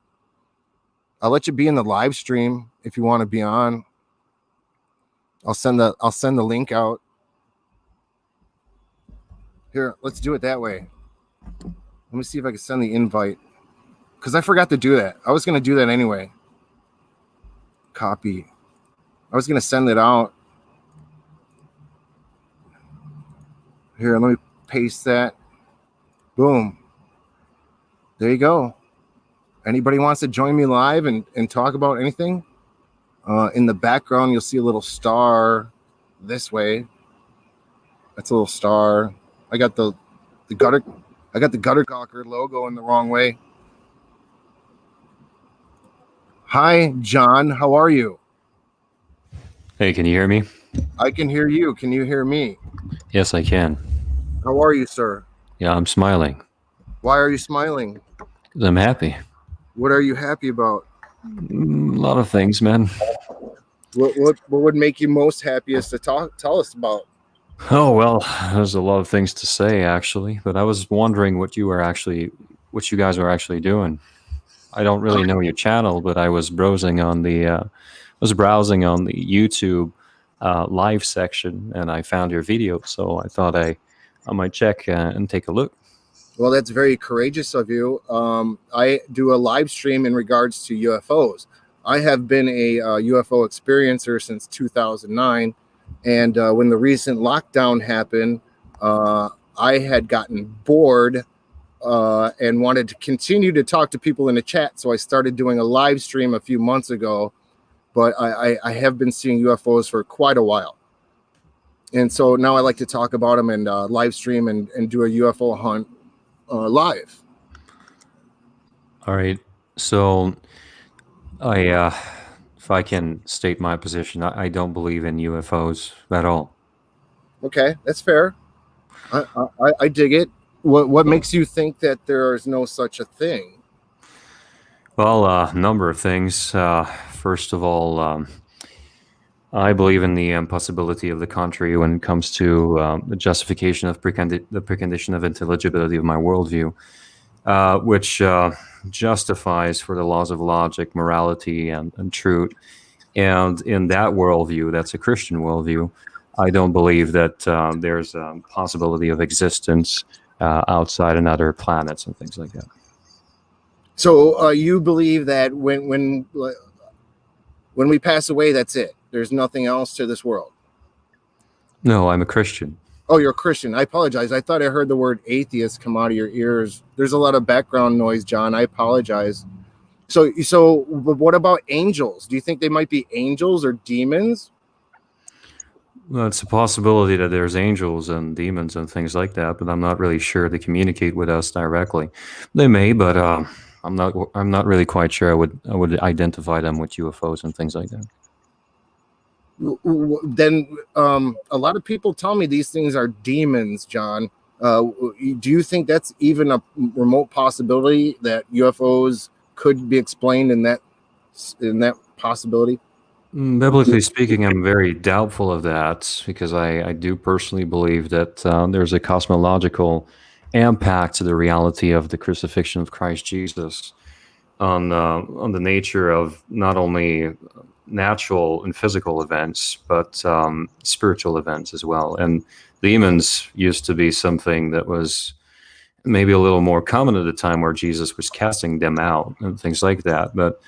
I'll let you be in the live stream if you want to be on. I'll send the link out. Here, let's do it that way. Let me see if I can send the invite, because I forgot to do that. I was gonna do that anyway. Copy. I was gonna send it out. Here, let me paste that. Boom. There you go. Anybody wants to join me live and talk about anything? In the background, you'll see a little star this way. That's a little star. I got the gutter gawker logo in the wrong way. Hi, John. How are you? Hey, can you hear me? I can hear you. Can you hear me? Yes, I can. How are you, sir? Yeah, I'm smiling. Why are you smiling? 'Cause I'm happy. What are you happy about? A lot of things, man. What would make you most happiest to tell us about? Oh, well, there's a lot of things to say, actually, but I was wondering what you guys were actually doing. I don't really know your channel, but I was browsing on the YouTube live section, and I found your video, so I thought I might check and take a look. Well, that's very courageous of you. I do a live stream in regards to UFOs. I have been a UFO experiencer since 2009, and when the recent lockdown happened, I had gotten bored and wanted to continue to talk to people in the chat, so I started doing a live stream a few months ago. But I have been seeing UFOs for quite a while, and so now I like to talk about them and live stream and do a UFO hunt live. All right, so if I can state my position, I don't believe in UFOs at all. Okay, that's fair. I dig it. What makes you think that there is no such a thing? Well, a number of things. First of all, I believe in the possibility of the contrary when it comes to the justification of the precondition of intelligibility of my worldview, which justifies for the laws of logic, morality, and truth. And in that worldview, that's a Christian worldview, I don't believe that there's a possibility of existence outside on other planets and things like that. So you believe that when we pass away, that's it. There's nothing else to this world. No, I'm a Christian. Oh, you're a Christian. I apologize. I thought I heard the word atheist come out of your ears. There's a lot of background noise, John. I apologize. So what about angels? Do you think they might be angels or demons? Well, it's a possibility that there's angels and demons and things like that, but I'm not really sure they communicate with us directly. They may, but I'm not really quite sure I would identify them with UFOs and things like that. Then a lot of people tell me these things are demons, John. Do you think that's even a remote possibility that UFOs could be explained in that possibility? Biblically speaking, I'm very doubtful of that, because I do personally believe that there's a cosmological impact to the reality of the crucifixion of Christ Jesus on the nature of not only natural and physical events, but spiritual events as well. And demons used to be something that was maybe a little more common at the time, where Jesus was casting them out and things like that. But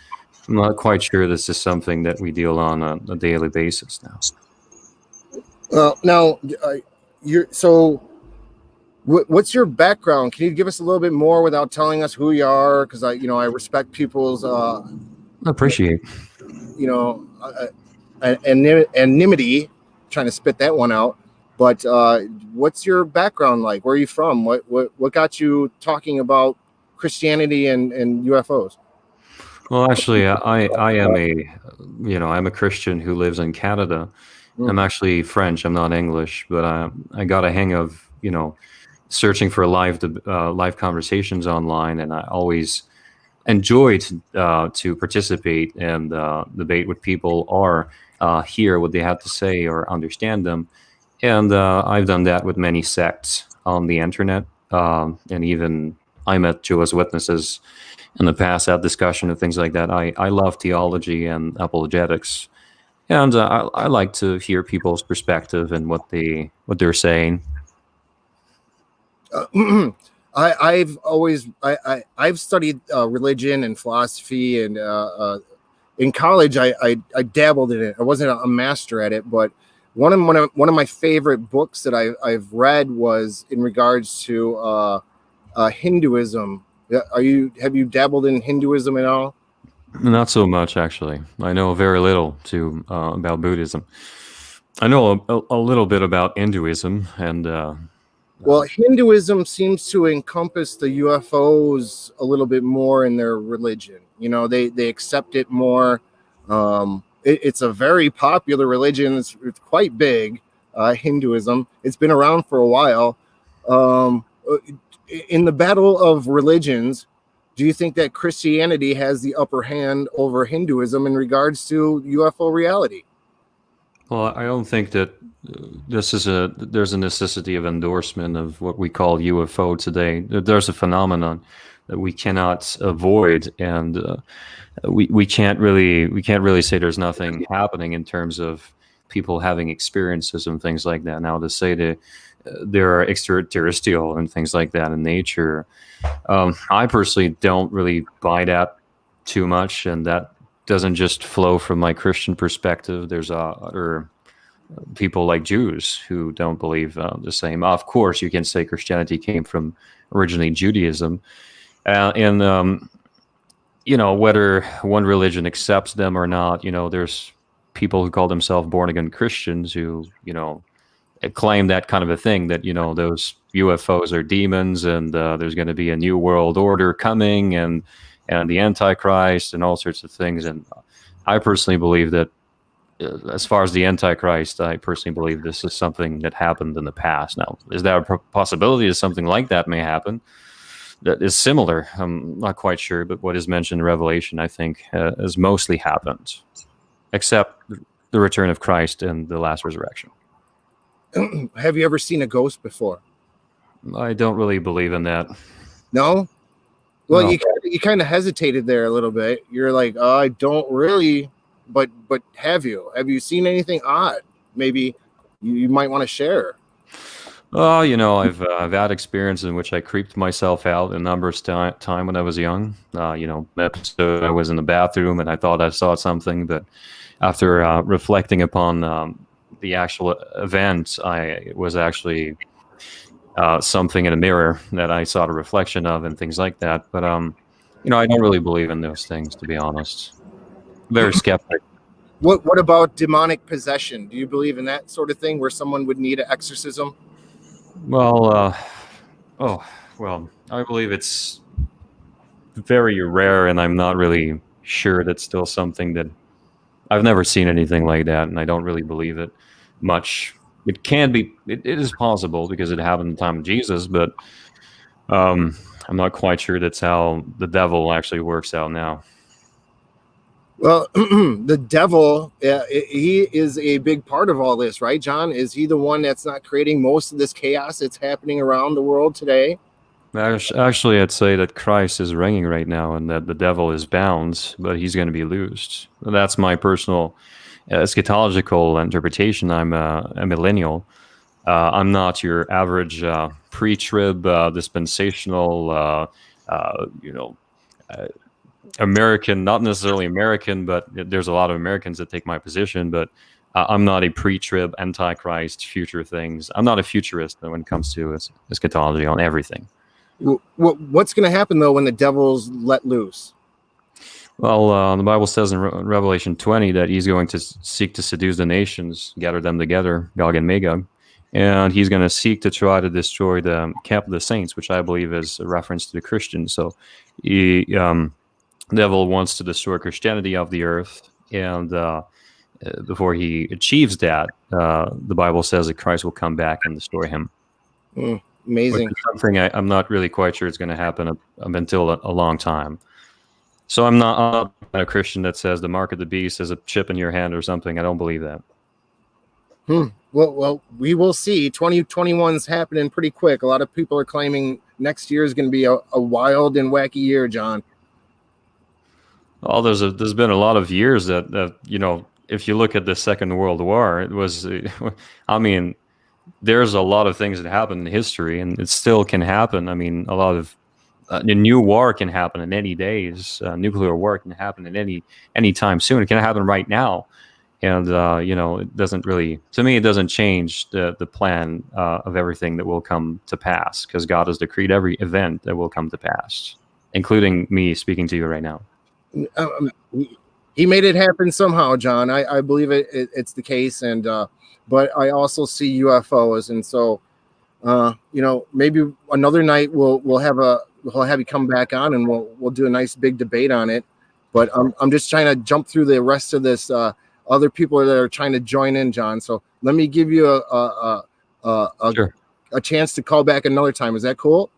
I'm not quite sure this is something that we deal on a daily basis now. Now, What's your background? Can you give us a little bit more without telling us who you are? Because I respect people's Appreciate. anonymity. Trying to spit that one out. But what's your background like? Where are you from? What got you talking about Christianity and UFOs? Well, actually, I am I'm a Christian who lives in Canada. I'm actually French. I'm not English, but I got a hang of searching for live conversations online, and I always enjoyed to participate and debate with people or hear what they had to say or understand them. And I've done that with many sects on the internet, and even I met Jehovah's Witnesses in the past, had discussion and things like that. I love theology and apologetics, and I like to hear people's perspective and what they're saying. I've studied religion and philosophy, and in college I dabbled in it. I wasn't a master at it, but one of my favorite books that I've read was in regards to Hinduism. Have you dabbled in Hinduism at all? Not so much, actually. I know very little about Buddhism. I know a little bit about Hinduism, and well, Hinduism seems to encompass the UFOs a little bit more in their religion. They accept it more. It's a very popular religion. It's quite big. Hinduism. It's been around for a while. In the battle of religions, do you think that Christianity has the upper hand over Hinduism in regards to UFO reality? well, I don't think that there's a necessity of endorsement of what we call UFO today. There's a phenomenon that we cannot avoid, and we can't really say there's nothing happening in terms of people having experiences and things like that. Now, to say that there are extraterrestrial and things like that in nature, I personally don't really buy that too much, and that doesn't just flow from my Christian perspective. There's other people like Jews who don't believe the same. Of course, you can say Christianity came from originally Judaism, and whether one religion accepts them or not, there's people who call themselves born again Christians who claim that kind of a thing, that those UFOs are demons, and there's going to be a new world order coming, and the Antichrist and all sorts of things. And I personally believe that, as far as the Antichrist, I personally believe this is something that happened in the past. Now, is there a possibility that something like that may happen that is similar? I'm not quite sure, but what is mentioned in Revelation, I think, has mostly happened, except the return of Christ and the last resurrection. Have you ever seen a ghost before? I don't really believe in that. No? Well, No. you kind of hesitated there a little bit. You're like, oh, I don't really, but have you seen anything odd? Maybe you might want to share. Oh, I've had experience in which I creeped myself out a number of time when I was young. Episode I was in the bathroom and I thought I saw something, but after reflecting upon the actual event, it was actually something in a mirror that I saw the reflection of and things like that. But I don't really believe in those things, to be honest. Very skeptic. What about demonic possession? Do you believe in that sort of thing where someone would need an exorcism? Well, I believe it's very rare, and I'm not really sure that's still something that I've never seen anything like that, and I don't really believe it much. It can be, it is possible because it happened in the time of Jesus, but I'm not quite sure that's how the devil actually works out now. Well, the devil, he is a big part of all this, right, John? Is he the one that's not creating most of this chaos that's happening around the world today? Actually, I'd say that Christ is reigning right now and that the devil is bound, but he's going to be loosed. That's my personal eschatological interpretation. I'm a millennial. I'm not your average pre-trib dispensational, American, not necessarily American, but there's a lot of Americans that take my position. But I'm not a pre-trib, antichrist, future things. I'm not a futurist when it comes to eschatology on everything. What's going to happen though when the devil's let loose? Well, the Bible says in Revelation 20 that he's going to seek to seduce the nations, gather them together, Gog and Magog, and he's going to seek to try to destroy the camp of the saints, which I believe is a reference to the Christians. So the devil wants to destroy Christianity off the earth, and before he achieves that, the Bible says that Christ will come back and destroy him. Amazing. Which is something I'm not really quite sure it's going to happen up until a long time. So I'm not a Christian that says the mark of the beast is a chip in your hand or something. I don't believe that. Well, we will see. 2021's happening pretty quick. A lot of people are claiming next year is going to be a wild and wacky year, John. Well, there's been a lot of years that if you look at the Second World War, it was, I mean, there's a lot of things that happened in history, and it still can happen. I mean, a lot of a new war can happen in any days. Nuclear war can happen at any time soon. It can happen right now, and it doesn't really, to me, it doesn't change the plan of everything that will come to pass, because God has decreed every event that will come to pass, including me speaking to you right now. He made it happen somehow, John. I believe it's the case, and but I also see UFOs, and so maybe another night we'll have you come back on, and we'll do a nice big debate on it. But I'm just trying to jump through the rest of this. Other people that are trying to join in, John. So let me give you Sure. a chance to call back another time. Is that cool?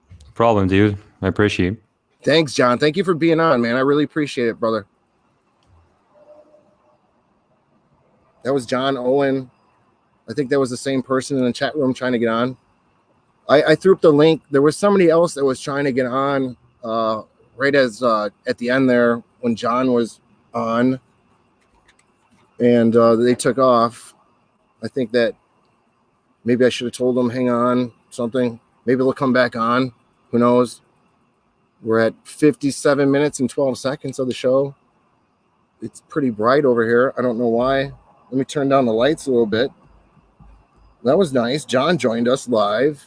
No problem, dude. I appreciate it. Thanks, John. Thank you for being on, man. I really appreciate it, brother. That was John Owen. I think that was the same person in the chat room trying to get on. I threw up the link. There was somebody else that was trying to get on right as at the end there when John was on, and they took off. I think that maybe I should have told them, hang on, something. Maybe they'll come back on. Who knows? We're at 57 minutes and 12 seconds of the show. It's pretty bright over here. I don't know why. Let me turn down the lights a little bit. That was nice. John joined us live.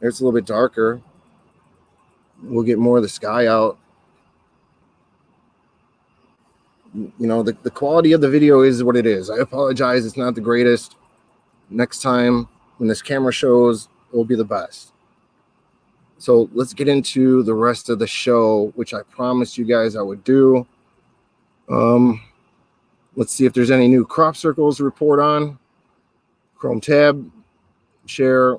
It's a little bit darker. We'll get more of the sky out. The quality of the video is what it is. I apologize. It's not the greatest. Next time when this camera shows, it will be the best. So let's get into the rest of the show, which I promised you guys I would do. Let's see if there's any new crop circles to report on. Chrome tab, share.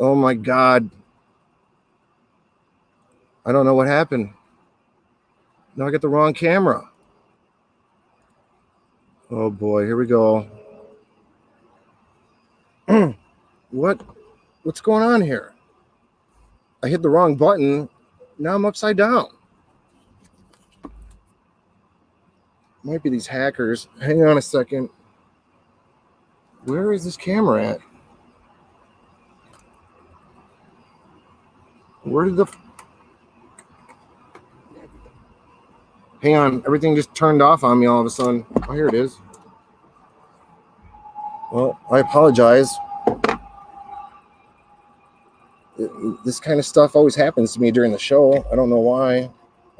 Oh my God. I don't know what happened. No, I got the wrong camera. Oh boy, here we go. What's going on here? I hit the wrong button. Now I'm upside down. Might be these hackers. Hang on a second. Where is this camera at? Where did the... Hang on. Everything just turned off on me all of a sudden. Oh, here it is. Well, I apologize. This kind of stuff always happens to me during the show. I don't know why.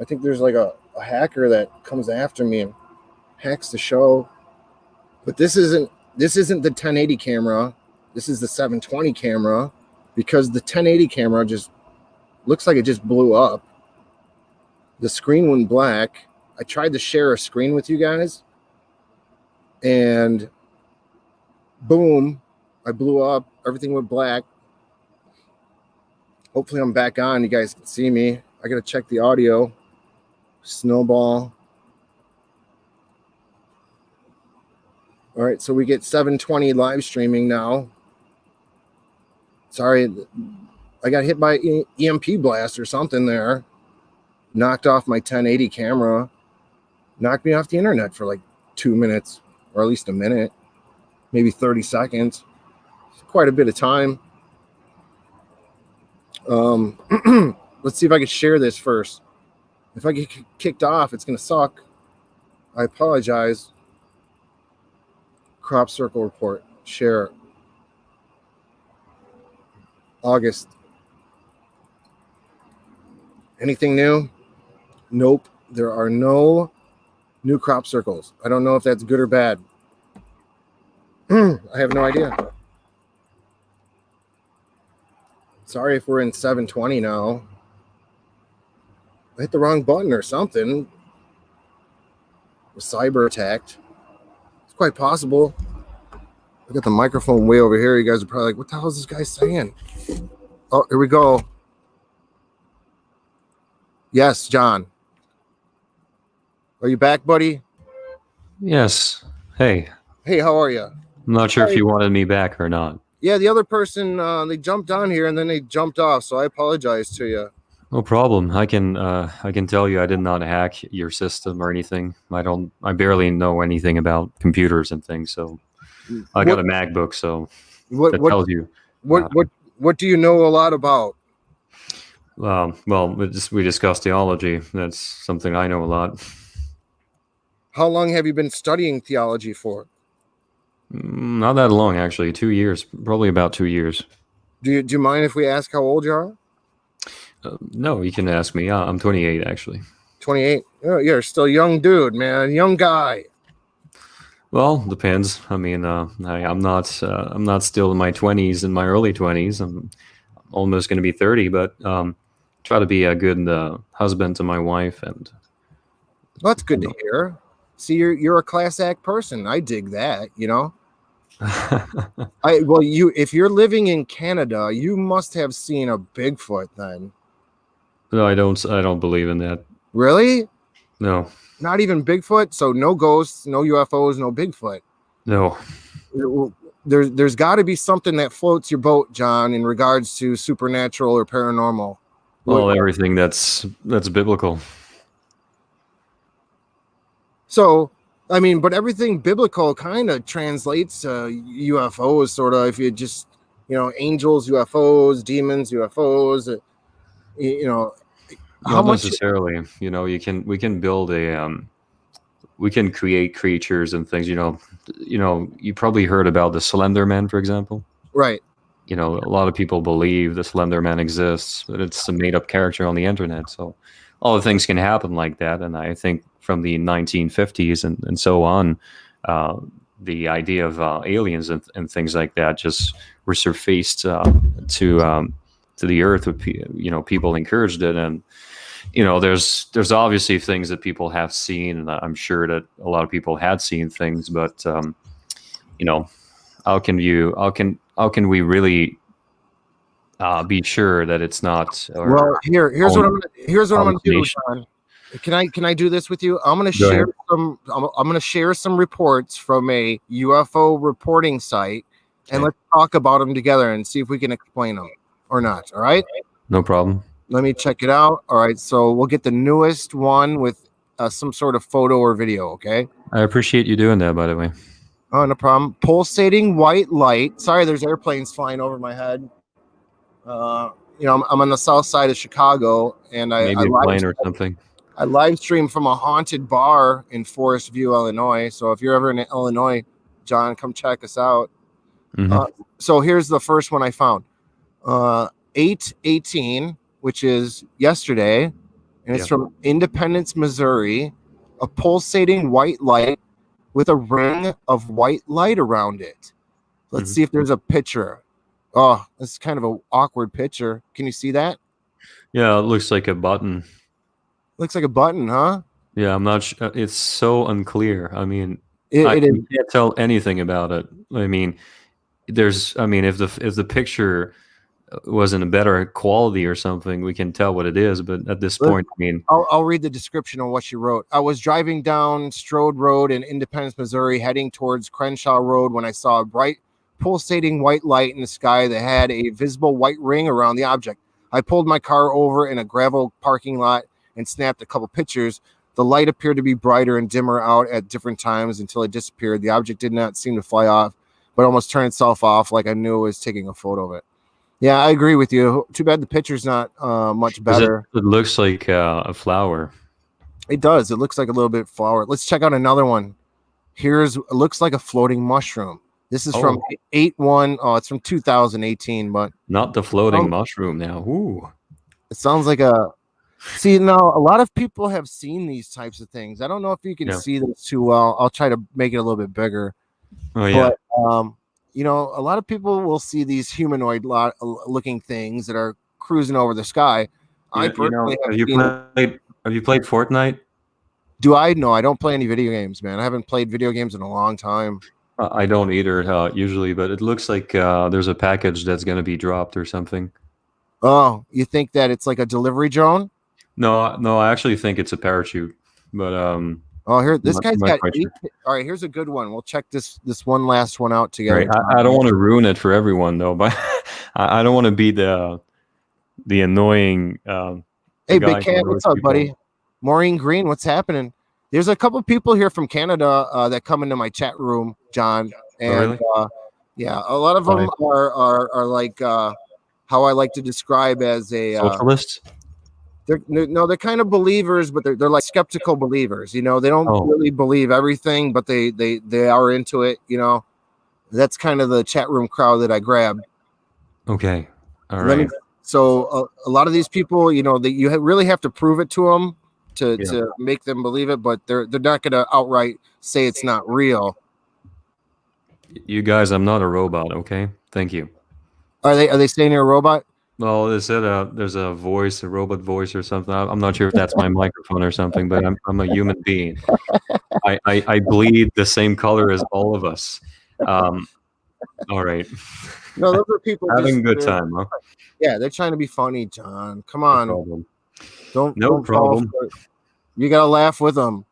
I think there's like a hacker that comes after me and hacks the show. But this isn't the 1080 camera. This is the 720 camera, because the 1080 camera just looks like it just blew up. The screen went black. I tried to share a screen with you guys, and boom, I blew up. Everything went black. Hopefully I'm back on. You guys can see me. I got to check the audio. Snowball. All right, so we get 720 live streaming now. Sorry, I got hit by EMP blast or something there. knocked off my 1080 camera, knocked me off the internet for like 2 minutes, or at least a minute, maybe 30 seconds. It's quite a bit of time. Let's see if I can share this first. If I get kicked off, it's going to suck. I apologize. Crop circle report. Share. August. Anything new? Nope. There are no new crop circles. I don't know if that's good or bad. I have no idea. Sorry if we're in 720 now. I hit the wrong button or something. Was cyber attacked. It's quite possible. I got the microphone way over here. You guys are probably like, what the hell is this guy saying? Oh, here we go. Yes, John. Are you back, buddy? Yes. Hey. Hey, how are you? I'm not sure if you wanted me back or not. Yeah, the other person, they jumped on here and then they jumped off, so I apologize to you. No problem. I can tell you I did not hack your system or anything. I barely know anything about computers and things, so I got a MacBook, so that tells you. What do you know a lot about? Well, we discussed theology. That's something I know a lot. How long have you been studying theology for? Not that long, actually. 2 years, probably about 2 years. Do you mind if we ask how old you are? No, you can ask me. I'm 28, actually. 28. Oh, you're still a young dude, man. Young guy. Well, depends. I mean, I'm not still in my 20s, in my early 20s. I'm almost going to be 30, but try to be a good husband to my wife, and well, that's good to hear. See, you're a class act person. I dig that. You know. If you're living in Canada, you must have seen a Bigfoot then. No, I don't believe in that. Really? No. Not even Bigfoot? So no ghosts, no UFOs, no Bigfoot. No. There's got to be something that floats your boat, John, in regards to supernatural or paranormal. Well, everything that's biblical. So, I mean, but everything biblical kind of translates to UFOs, sort of. If you just, angels, UFOs, demons, UFOs, Not necessarily. We can build we can create creatures and things. You probably heard about the Slender Man, for example. Right. A lot of people believe the Slender Man exists, but it's a made-up character on the internet. So all the things can happen like that. And I think from the 1950s and so on, the idea of aliens and things like that just were surfaced to the earth. People encouraged it, and there's obviously things that people have seen, and I'm sure that a lot of people had seen things, but how can we really be sure that it's not? Here's what I'm going to do, John. Can I do this with you? I'm going to share some reports from a UFO reporting site, and let's talk about them together and see if we can explain them or not. All right? No problem. Let me check it out. All right, so we'll get the newest one with some sort of photo or video. Okay. I appreciate you doing that, by the way. Oh, no problem. Pulsating white light. Sorry, there's airplanes flying over my head. I'm on the south side of Chicago, and maybe a plane or something. I live stream from a haunted bar in Forest View, Illinois. So if you're ever in Illinois, John, come check us out. Mm-hmm. So here's the first one I found. 8/18, which is yesterday, and it's from Independence, Missouri. A pulsating white light with a ring of white light around it. Let's see if there's a picture. Oh, this is kind of an awkward picture. Can you see that? Yeah, it looks like a button. Looks like a button, huh? Yeah, I'm not sure. It's so unclear. I mean, I can't tell anything about it. I mean, if the picture was in a better quality or something, we can tell what it is. But at this point, I mean, I'll read the description of what she wrote. I was driving down Strode Road in Independence, Missouri, heading towards Crenshaw Road when I saw a bright, pulsating white light in the sky that had a visible white ring around the object. I pulled my car over in a gravel parking lot and snapped a couple pictures. The light appeared to be brighter and dimmer out at different times until it disappeared. The object did not seem to fly off, but almost turned itself off like I knew I was taking a photo of it. Yeah, I agree with you. Too bad the picture's not much better. It looks like a flower. It does. It looks like a little bit flower. Let's check out another one. It looks like a floating mushroom. This is from 8/1. Oh, it's from 2018, but not the floating mushroom now. Ooh. It sounds like a. See, now a lot of people have seen these types of things. I don't know if you can see this too well. I'll try to make it a little bit bigger. Oh yeah. But, a lot of people will see these humanoid looking things that are cruising over the sky. I personally have you played Fortnite? Do I? No, I don't play any video games, man. I haven't played video games in a long time. I don't either usually, but it looks like there's a package that's going to be dropped or something. Oh, you think that it's like a delivery drone? No, I actually think it's a parachute. But here, this guy's got 8. All right, here's a good one. We'll check this one last one out together. Right. I don't want to ruin it for everyone though, but I don't want to be the annoying. Hey, Big Cat, what's up, buddy? Maureen Green, what's happening? There's a couple people here from Canada that come into my chat room, John, and yeah, a lot of them are like how I like to describe as a socialist. They're kind of believers, but they're like skeptical believers. They don't really believe everything, but they are into it. That's kind of the chat room crowd that I grabbed. Okay, all right. So a lot of these people, you really have to prove it to them to make them believe it, but they're not going to outright say it's not real. You guys, I'm not a robot. Okay, thank you. Are they saying you're a robot? Well, they said there's a voice, a robot voice or something. I'm not sure if that's my microphone or something, but I'm a human being. I bleed the same color as all of us. All right. No, those are people having a good time, huh? Yeah, they're trying to be funny, John. Come on. No problem. You gotta laugh with them.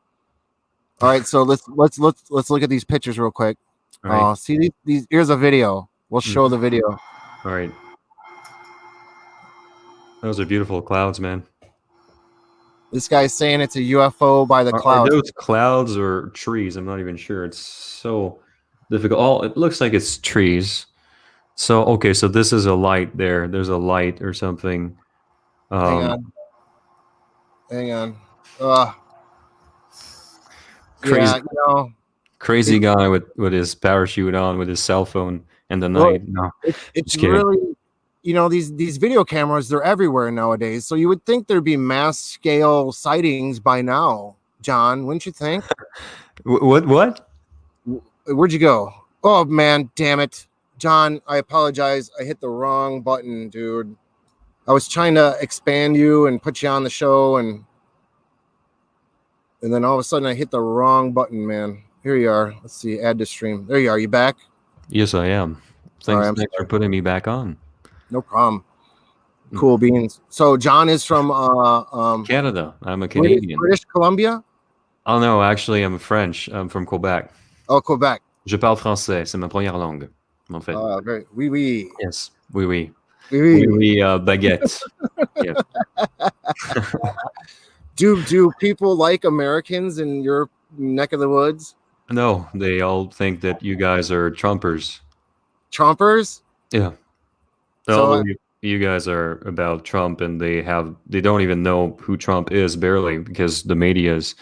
All right, so let's look at these pictures real quick. Right. See these. Here's a video. We'll show the video. All right. Those are beautiful clouds, man. This guy's saying it's a UFO by the clouds. Are those clouds or trees? I'm not even sure. It's so difficult. Oh, it looks like it's trees. So okay, so this is a light there. There's a light or something. Hang on. Crazy, yeah, crazy guy with his parachute on, with his cell phone in the night. No, it's really, these video cameras, they're everywhere nowadays. So you would think there'd be mass scale sightings by now, John. Wouldn't you think? What? Where'd you go? Oh man, damn it, John. I apologize. I hit the wrong button, dude. I was trying to expand you and put you on the show, and then all of a sudden I hit the wrong button, man. Here you are. Let's see. Add to stream. There you are. You back? Yes, I am. Thanks for putting me back on. No problem. Cool beans. So John is from Canada. I'm a Canadian. British Columbia? Oh no, actually I'm French. I'm from Quebec. Oh, Quebec. Je parle français. C'est ma première langue. En fait. Oui, oui. Yes. Oui, oui. Oui, oui, baguette. Yes. Do people like Americans in your neck of the woods? No, they all think that you guys are Trumpers. Trumpers? Yeah. So you guys are about Trump, and they don't even know who Trump is, barely, because the media is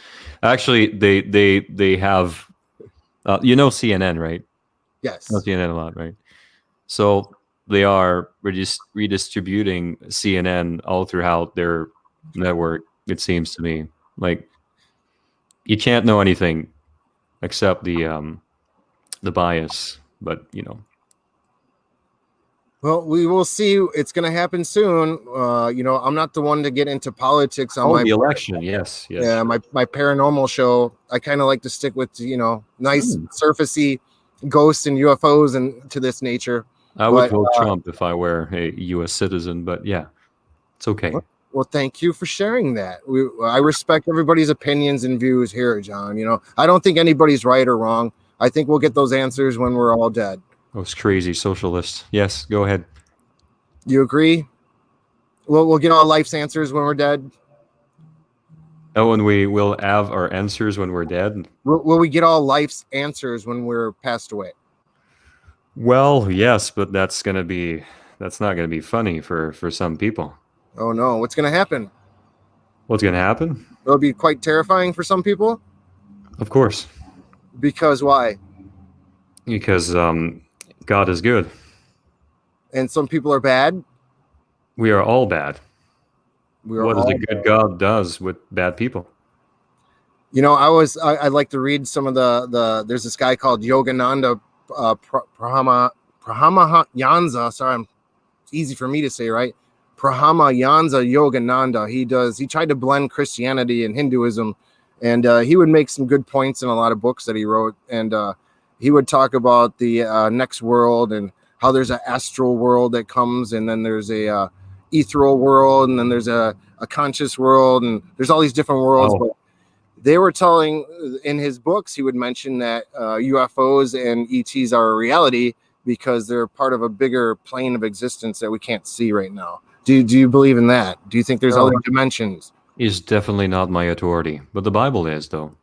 actually they have CNN, right? Yes. You know CNN a lot, right? So they are redistributing CNN all throughout their network. It seems to me like you can't know anything except the bias, but Well, we will see. It's going to happen soon. I'm not the one to get into politics on my the election. Yes. Yeah, my paranormal show. I kind of like to stick with nice surfacey ghosts and UFOs and to this nature. I would vote Trump if I were a U.S. citizen, but yeah, it's okay. Well, thank you for sharing that. I respect everybody's opinions and views here, John. I don't think anybody's right or wrong. I think we'll get those answers when we're all dead. Those crazy socialists. Yes, go ahead. You agree? We'll get all life's answers when we're dead. Oh, and we will have our answers when we're dead. Will we get all life's answers when we're passed away? Well, yes, but that's not gonna be funny for some people. Oh no, what's going to happen? What's gonna happen? It'll be quite terrifying for some people. Of course, Because why? because God is good. And some people are bad. We are all bad. We are What does all a good bad. God does with bad people? You know, I'd like to read some of the there's this guy called Yogananda Prahamayanza. Sorry, it's easy for me to say, right? Prahamayanza Yogananda. He tried to blend Christianity and Hinduism, and he would make some good points in a lot of books that he wrote. And he would talk about the next world and how there's an astral world that comes, and then there's a ethereal world, and then there's a conscious world, and there's all these different worlds. Oh. But they were telling in his books, he would mention that UFOs and ETs are a reality because they're part of a bigger plane of existence that we can't see right now. Do you believe in that? Do you think there's No. other dimensions? Is definitely not my authority, but the Bible is, though.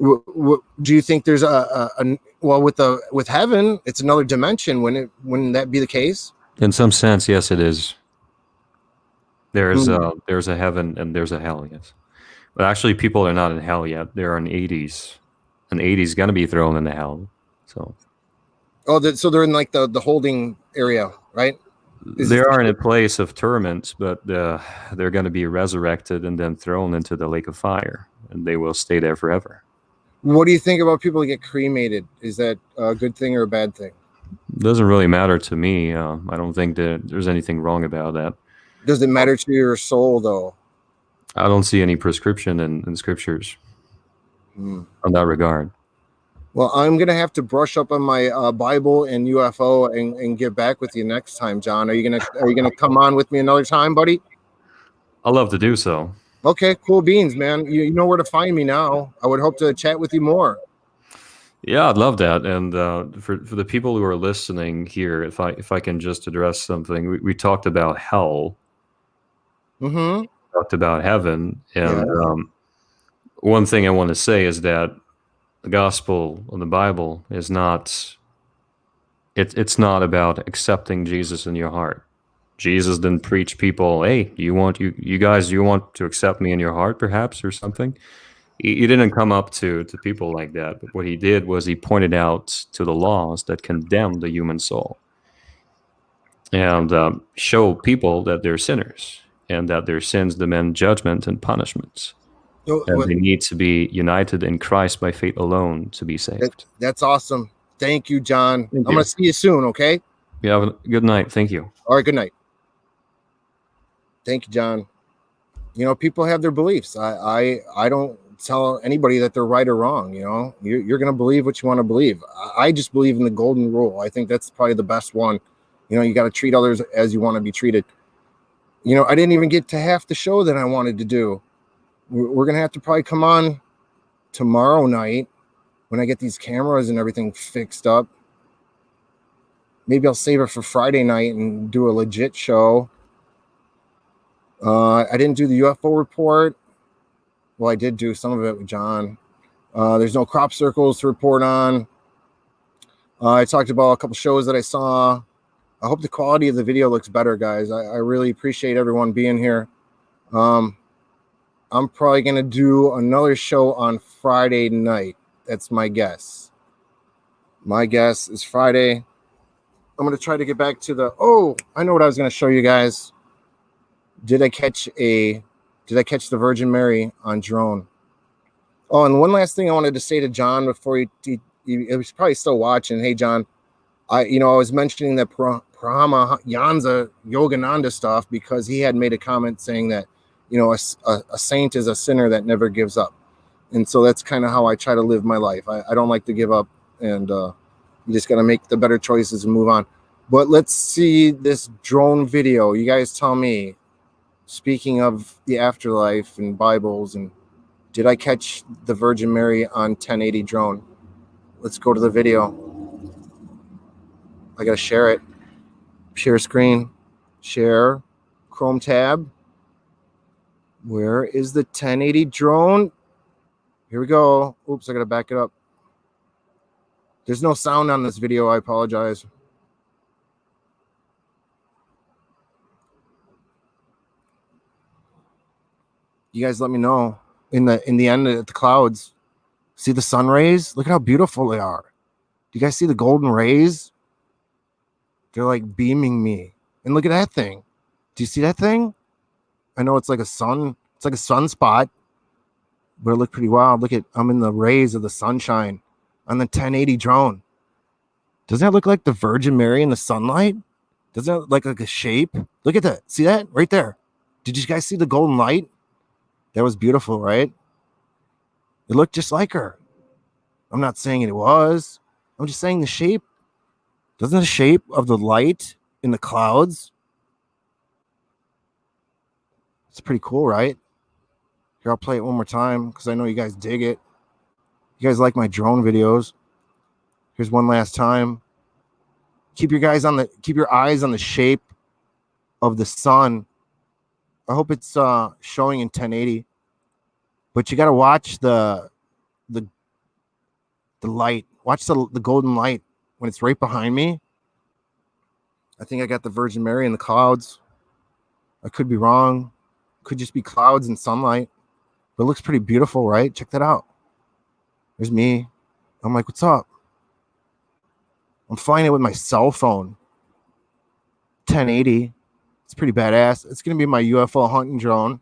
Do you think there's well, with heaven, it's another dimension? Wouldn't that be the case? In some sense, yes, it is. There's a heaven and there's a hell, yes. But actually, people are not in hell yet. They're in 80s. And 80s going to be thrown into hell. So So they're in like the holding area, right? they are in a place of torment, but they're going to be resurrected and then thrown into the lake of fire, and they will stay there forever. What do you think about people that get cremated? Is that a good thing or a bad thing? It doesn't really matter to me. I don't think that there's anything wrong about that. Does it matter to your soul, though? I don't see any prescription in scriptures on that regard. Well, I'm gonna have to brush up on my Bible and UFO and get back with you next time, John. Are you gonna come on with me another time, buddy? I'd love to do so. Okay, cool beans, man. You know where to find me now. I would hope to chat with you more. Yeah, I'd love that. And for the people who are listening here, if I can just address something, we talked about hell. Mm-hmm. Talked about heaven, and Yeah. one thing I want to say is that the gospel of the Bible is not. It's not about accepting Jesus in your heart. Jesus didn't preach people, hey, you want to accept me in your heart, perhaps, or something. He didn't come up to people like that. But what he did was he pointed out to the laws that condemn the human soul and show people that they're sinners and that their sins demand judgment and punishment. And they need to be united in Christ by faith alone to be saved. That's awesome. Thank you, John. Thank I'm you. going to see you soon, okay? You have a good night. Thank you. All right, good night. Thank you, John. You know, people have their beliefs. I don't tell anybody that they're right or wrong. You know, you're going to believe what you want to believe. I just believe in the golden rule. I think that's probably the best one. You know, you got to treat others as you want to be treated. You know, I didn't even get to half the show that I wanted to do. We're going to have to probably come on tomorrow night when I get these cameras and everything fixed up. Maybe I'll save it for Friday night and do a legit show. I didn't do the UFO report. Well, I did do some of it with John. There's no crop circles to report on. I talked about a couple shows that I saw. I hope the quality of the video looks better, guys. I really appreciate everyone being here. I'm probably going to do another show on Friday night. That's my guess. My guess is Friday. I'm going to try to get back to I know what I was going to show you guys. Did I catch the Virgin Mary on drone? Oh, and one last thing I wanted to say to John before he was probably still watching. Hey, John, I was mentioning that Paramahansa Yogananda stuff because he had made a comment saying that, you know, a saint is a sinner that never gives up. And so that's kind of how I try to live my life. I don't like to give up, and you just got to make the better choices and move on. But let's see this drone video. You guys tell me, speaking of the afterlife and Bibles, and did I catch the Virgin Mary on 1080 drone? Let's go to the video. I got to share it. Share screen. Share. Chrome tab. Where is the 1080 drone? Here we go. Oops, I gotta back it up. There's no sound on this video. I apologize. You guys let me know in the end at the clouds. See the sun rays? Look at how beautiful they are. Do you guys see the golden rays? They're like beaming me. And look at that thing. Do you see that thing? I know it's like a sun. It's like a sunspot, but it looked pretty wild. Look at, I'm in the rays of the sunshine on the 1080 drone. Doesn't that look like the Virgin Mary in the sunlight? Doesn't that look like a shape? Look at that. See that right there? Did you guys see the golden light? That was beautiful, right? It looked just like her. I'm not saying it was. I'm just saying the shape. Doesn't the shape of the light in the clouds? It's pretty cool, right? Here, I'll play it one more time because I know you guys dig it. You guys like my drone videos. Here's one last time. Keep your eyes on the shape of the sun. I hope it's showing in 1080. But you got to watch the light. Watch the golden light when it's right behind me. I think I got the Virgin Mary in the clouds. I could be wrong. Could just be clouds and sunlight. But it looks pretty beautiful, right? Check that out. There's me. I'm like, what's up? I'm flying it with my cell phone. 1080. It's pretty badass. It's going to be my UFO hunting drone.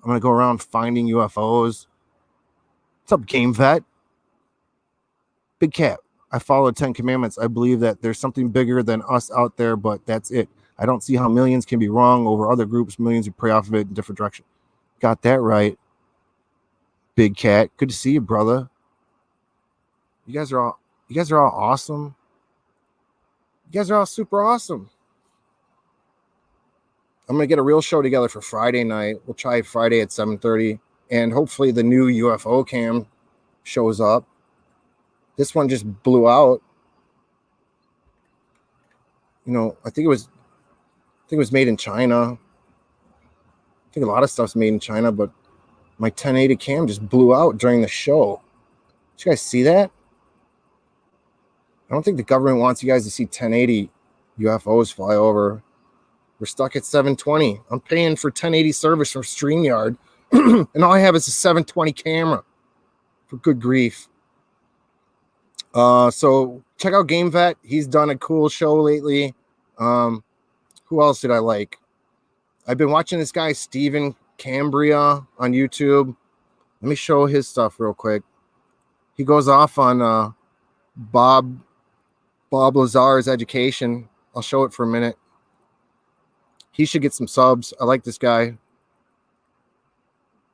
I'm going to go around finding UFOs. What's up, Game Vet? Big Cat. I follow 10 Commandments. I believe that there's something bigger than us out there, but that's it. I don't see how millions can be wrong over other groups. Millions who prey off of it in different direction. Got that right. Big Cat. Good to see you, brother. You guys are all awesome. You guys are all super awesome. I'm going to get a real show together for Friday night. We'll try Friday at 7:30. And hopefully the new UFO cam shows up. This one just blew out. You know, I think it was made in China. I think a lot of stuff's made in China, but my 1080 cam just blew out during the show. Did you guys see that? I don't think the government wants you guys to see 1080 UFOs fly over. We're stuck at 720. I'm paying for 1080 service from StreamYard, and all I have is a 720 camera. For good grief. So check out Game Vet. He's done a cool show lately. Who else did I like? I've been watching this guy, Stephen Cambria, on YouTube. Let me show his stuff real quick. He goes off on Bob Lazar's education. I'll show it for a minute. He should get some subs. I like this guy.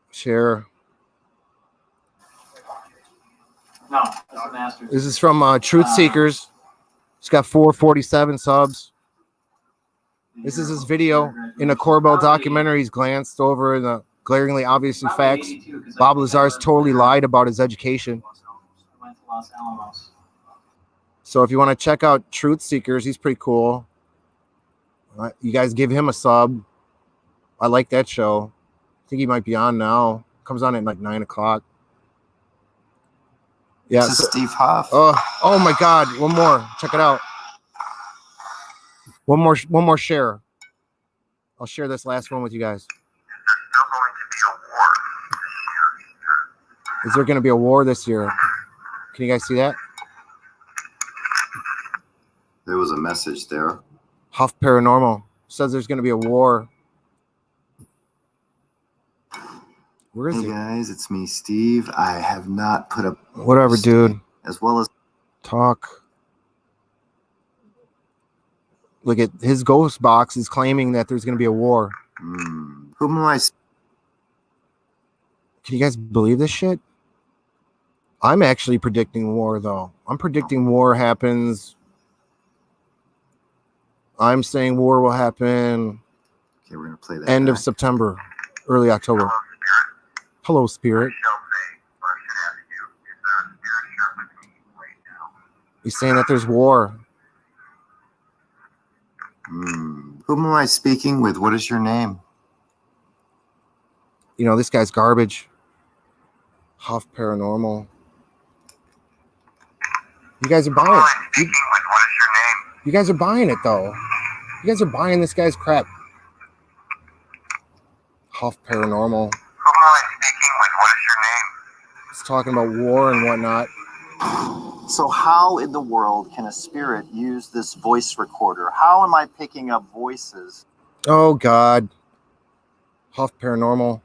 Share. No, that's a master. This is from Truth Seekers. He's got 447 subs. This is his video in a Corbell documentary. He's glanced over the glaringly obvious facts. Bob Lazar's totally lied about his education. So if you want to check out Truth Seekers, he's pretty cool. You guys give him a sub. I like that show. I think he might be on now. Comes on at like 9 o'clock. Yeah. This is Steve Hoff. Oh my God. One more. Check it out. One more share. I'll share this last one with you guys. Is there going to be a war this year? Can you guys see that? There was a message there. Huff Paranormal says there's going to be a war. Where is Hey he? guys, it's me, Steve. I have not put up Whatever, dude. as well as Talk. Look at his ghost box is claiming that there's going to be a war. whom am I? Can you guys believe this shit? I'm actually predicting war, though. I'm predicting war happens. I'm saying war will happen Okay, we're gonna play that. end of back. September, early October. Hello, Spirit. He's saying that there's war. Whom am I speaking with? What is your name? You know, this guy's garbage. Huff Paranormal. You guys are buying it. You guys are buying it, though. You guys are buying this guy's crap. Huff Paranormal. He's talking about war and whatnot. So how in the world can a spirit use this voice recorder? How am I picking up voices? Oh, God. Huff Paranormal.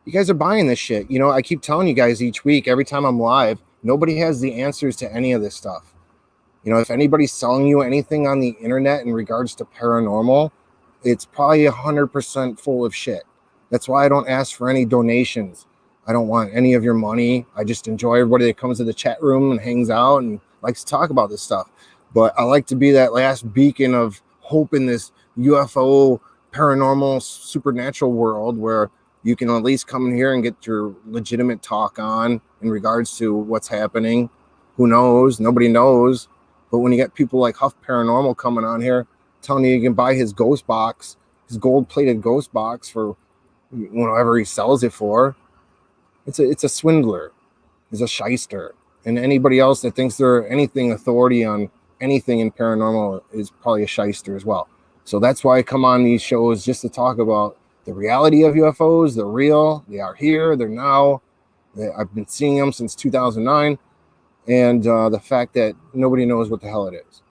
You guys are buying this shit. You know, I keep telling you guys each week, every time I'm live, nobody has the answers to any of this stuff. You know, if anybody's selling you anything on the internet in regards to paranormal, it's probably 100% full of shit. That's why I don't ask for any donations. I don't want any of your money. I just enjoy everybody that comes to the chat room and hangs out and likes to talk about this stuff. But I like to be that last beacon of hope in this UFO paranormal supernatural world where you can at least come in here and get your legitimate talk on in regards to what's happening. Who knows? Nobody knows. But when you get people like Huff Paranormal coming on here telling you can buy his ghost box, his gold-plated ghost box for whatever he sells it for, it's a swindler. He's a shyster. And anybody else that thinks they're anything authority on anything in paranormal is probably a shyster as well. So that's why I come on these shows, just to talk about the reality of UFOs. They're real. They are here. They're now. I've been seeing them since 2009. And the fact that nobody knows what the hell it is.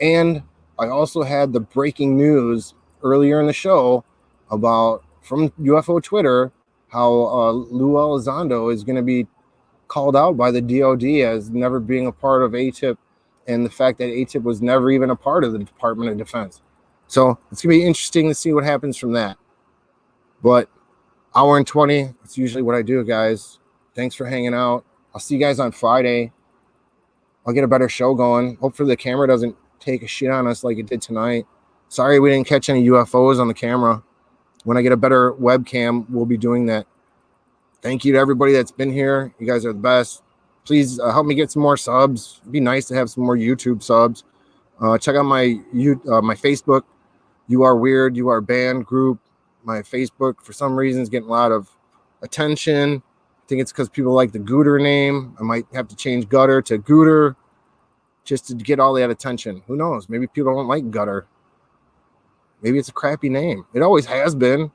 And I also had the breaking news earlier in the show about, from UFO Twitter, how Lou Elizondo is going to be called out by the DOD as never being a part of ATIP, and the fact that ATIP was never even a part of the Department of Defense. So it's going to be interesting to see what happens from that. But hour and 20, that's usually what I do, guys. Thanks for hanging out. I'll see you guys on Friday. I'll get a better show going. Hopefully the camera doesn't take a shit on us like it did tonight. Sorry we didn't catch any UFOs on the camera. When I get a better webcam, we'll be doing that. Thank you to everybody that's been here. You guys are the best. Please help me get some more subs. It'd be nice to have some more YouTube subs. Check out my Facebook, You Are Weird, You Are Banned group. My Facebook, for some reason, is getting a lot of attention. I think it's because people like the Gooter name. I might have to change Gutter to Gooter just to get all that attention. Who knows? Maybe people don't like Gutter. Maybe it's a crappy name. It always has been.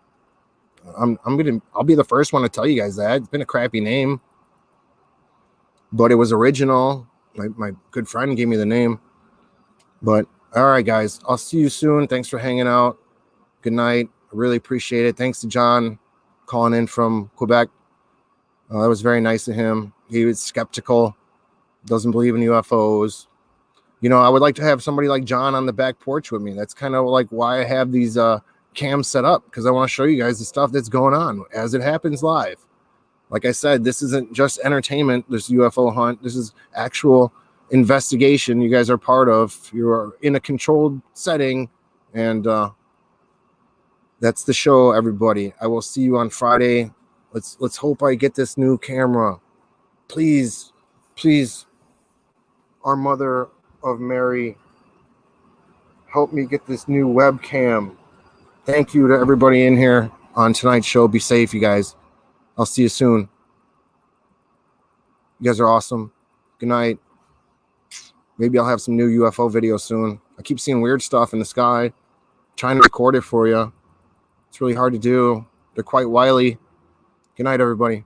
I'll be the first one to tell you guys that. It's been a crappy name. But it was original. My good friend gave me the name. But all right, guys. I'll see you soon. Thanks for hanging out. Good night. I really appreciate it. Thanks to John calling in from Quebec. That was very nice of him. He was skeptical, doesn't believe in UFOs. You know, I would like to have somebody like John on the back porch with me. That's kind of like why I have these cams set up, because I want to show you guys the stuff that's going on as it happens live. Like I said, this isn't just entertainment, this UFO hunt. This is actual investigation you guys are part of. You're in a controlled setting, and that's the show, everybody. I will see you on Friday. Let's hope I get this new camera. Please, our Mother of Mary, help me get this new webcam. Thank you to everybody in here on tonight's show. Be safe, you guys. I'll see you soon. You guys are awesome. Good night. Maybe I'll have some new UFO videos soon. I keep seeing weird stuff in the sky. I'm trying to record it for you. It's really hard to do. They're quite wily. Good night, everybody.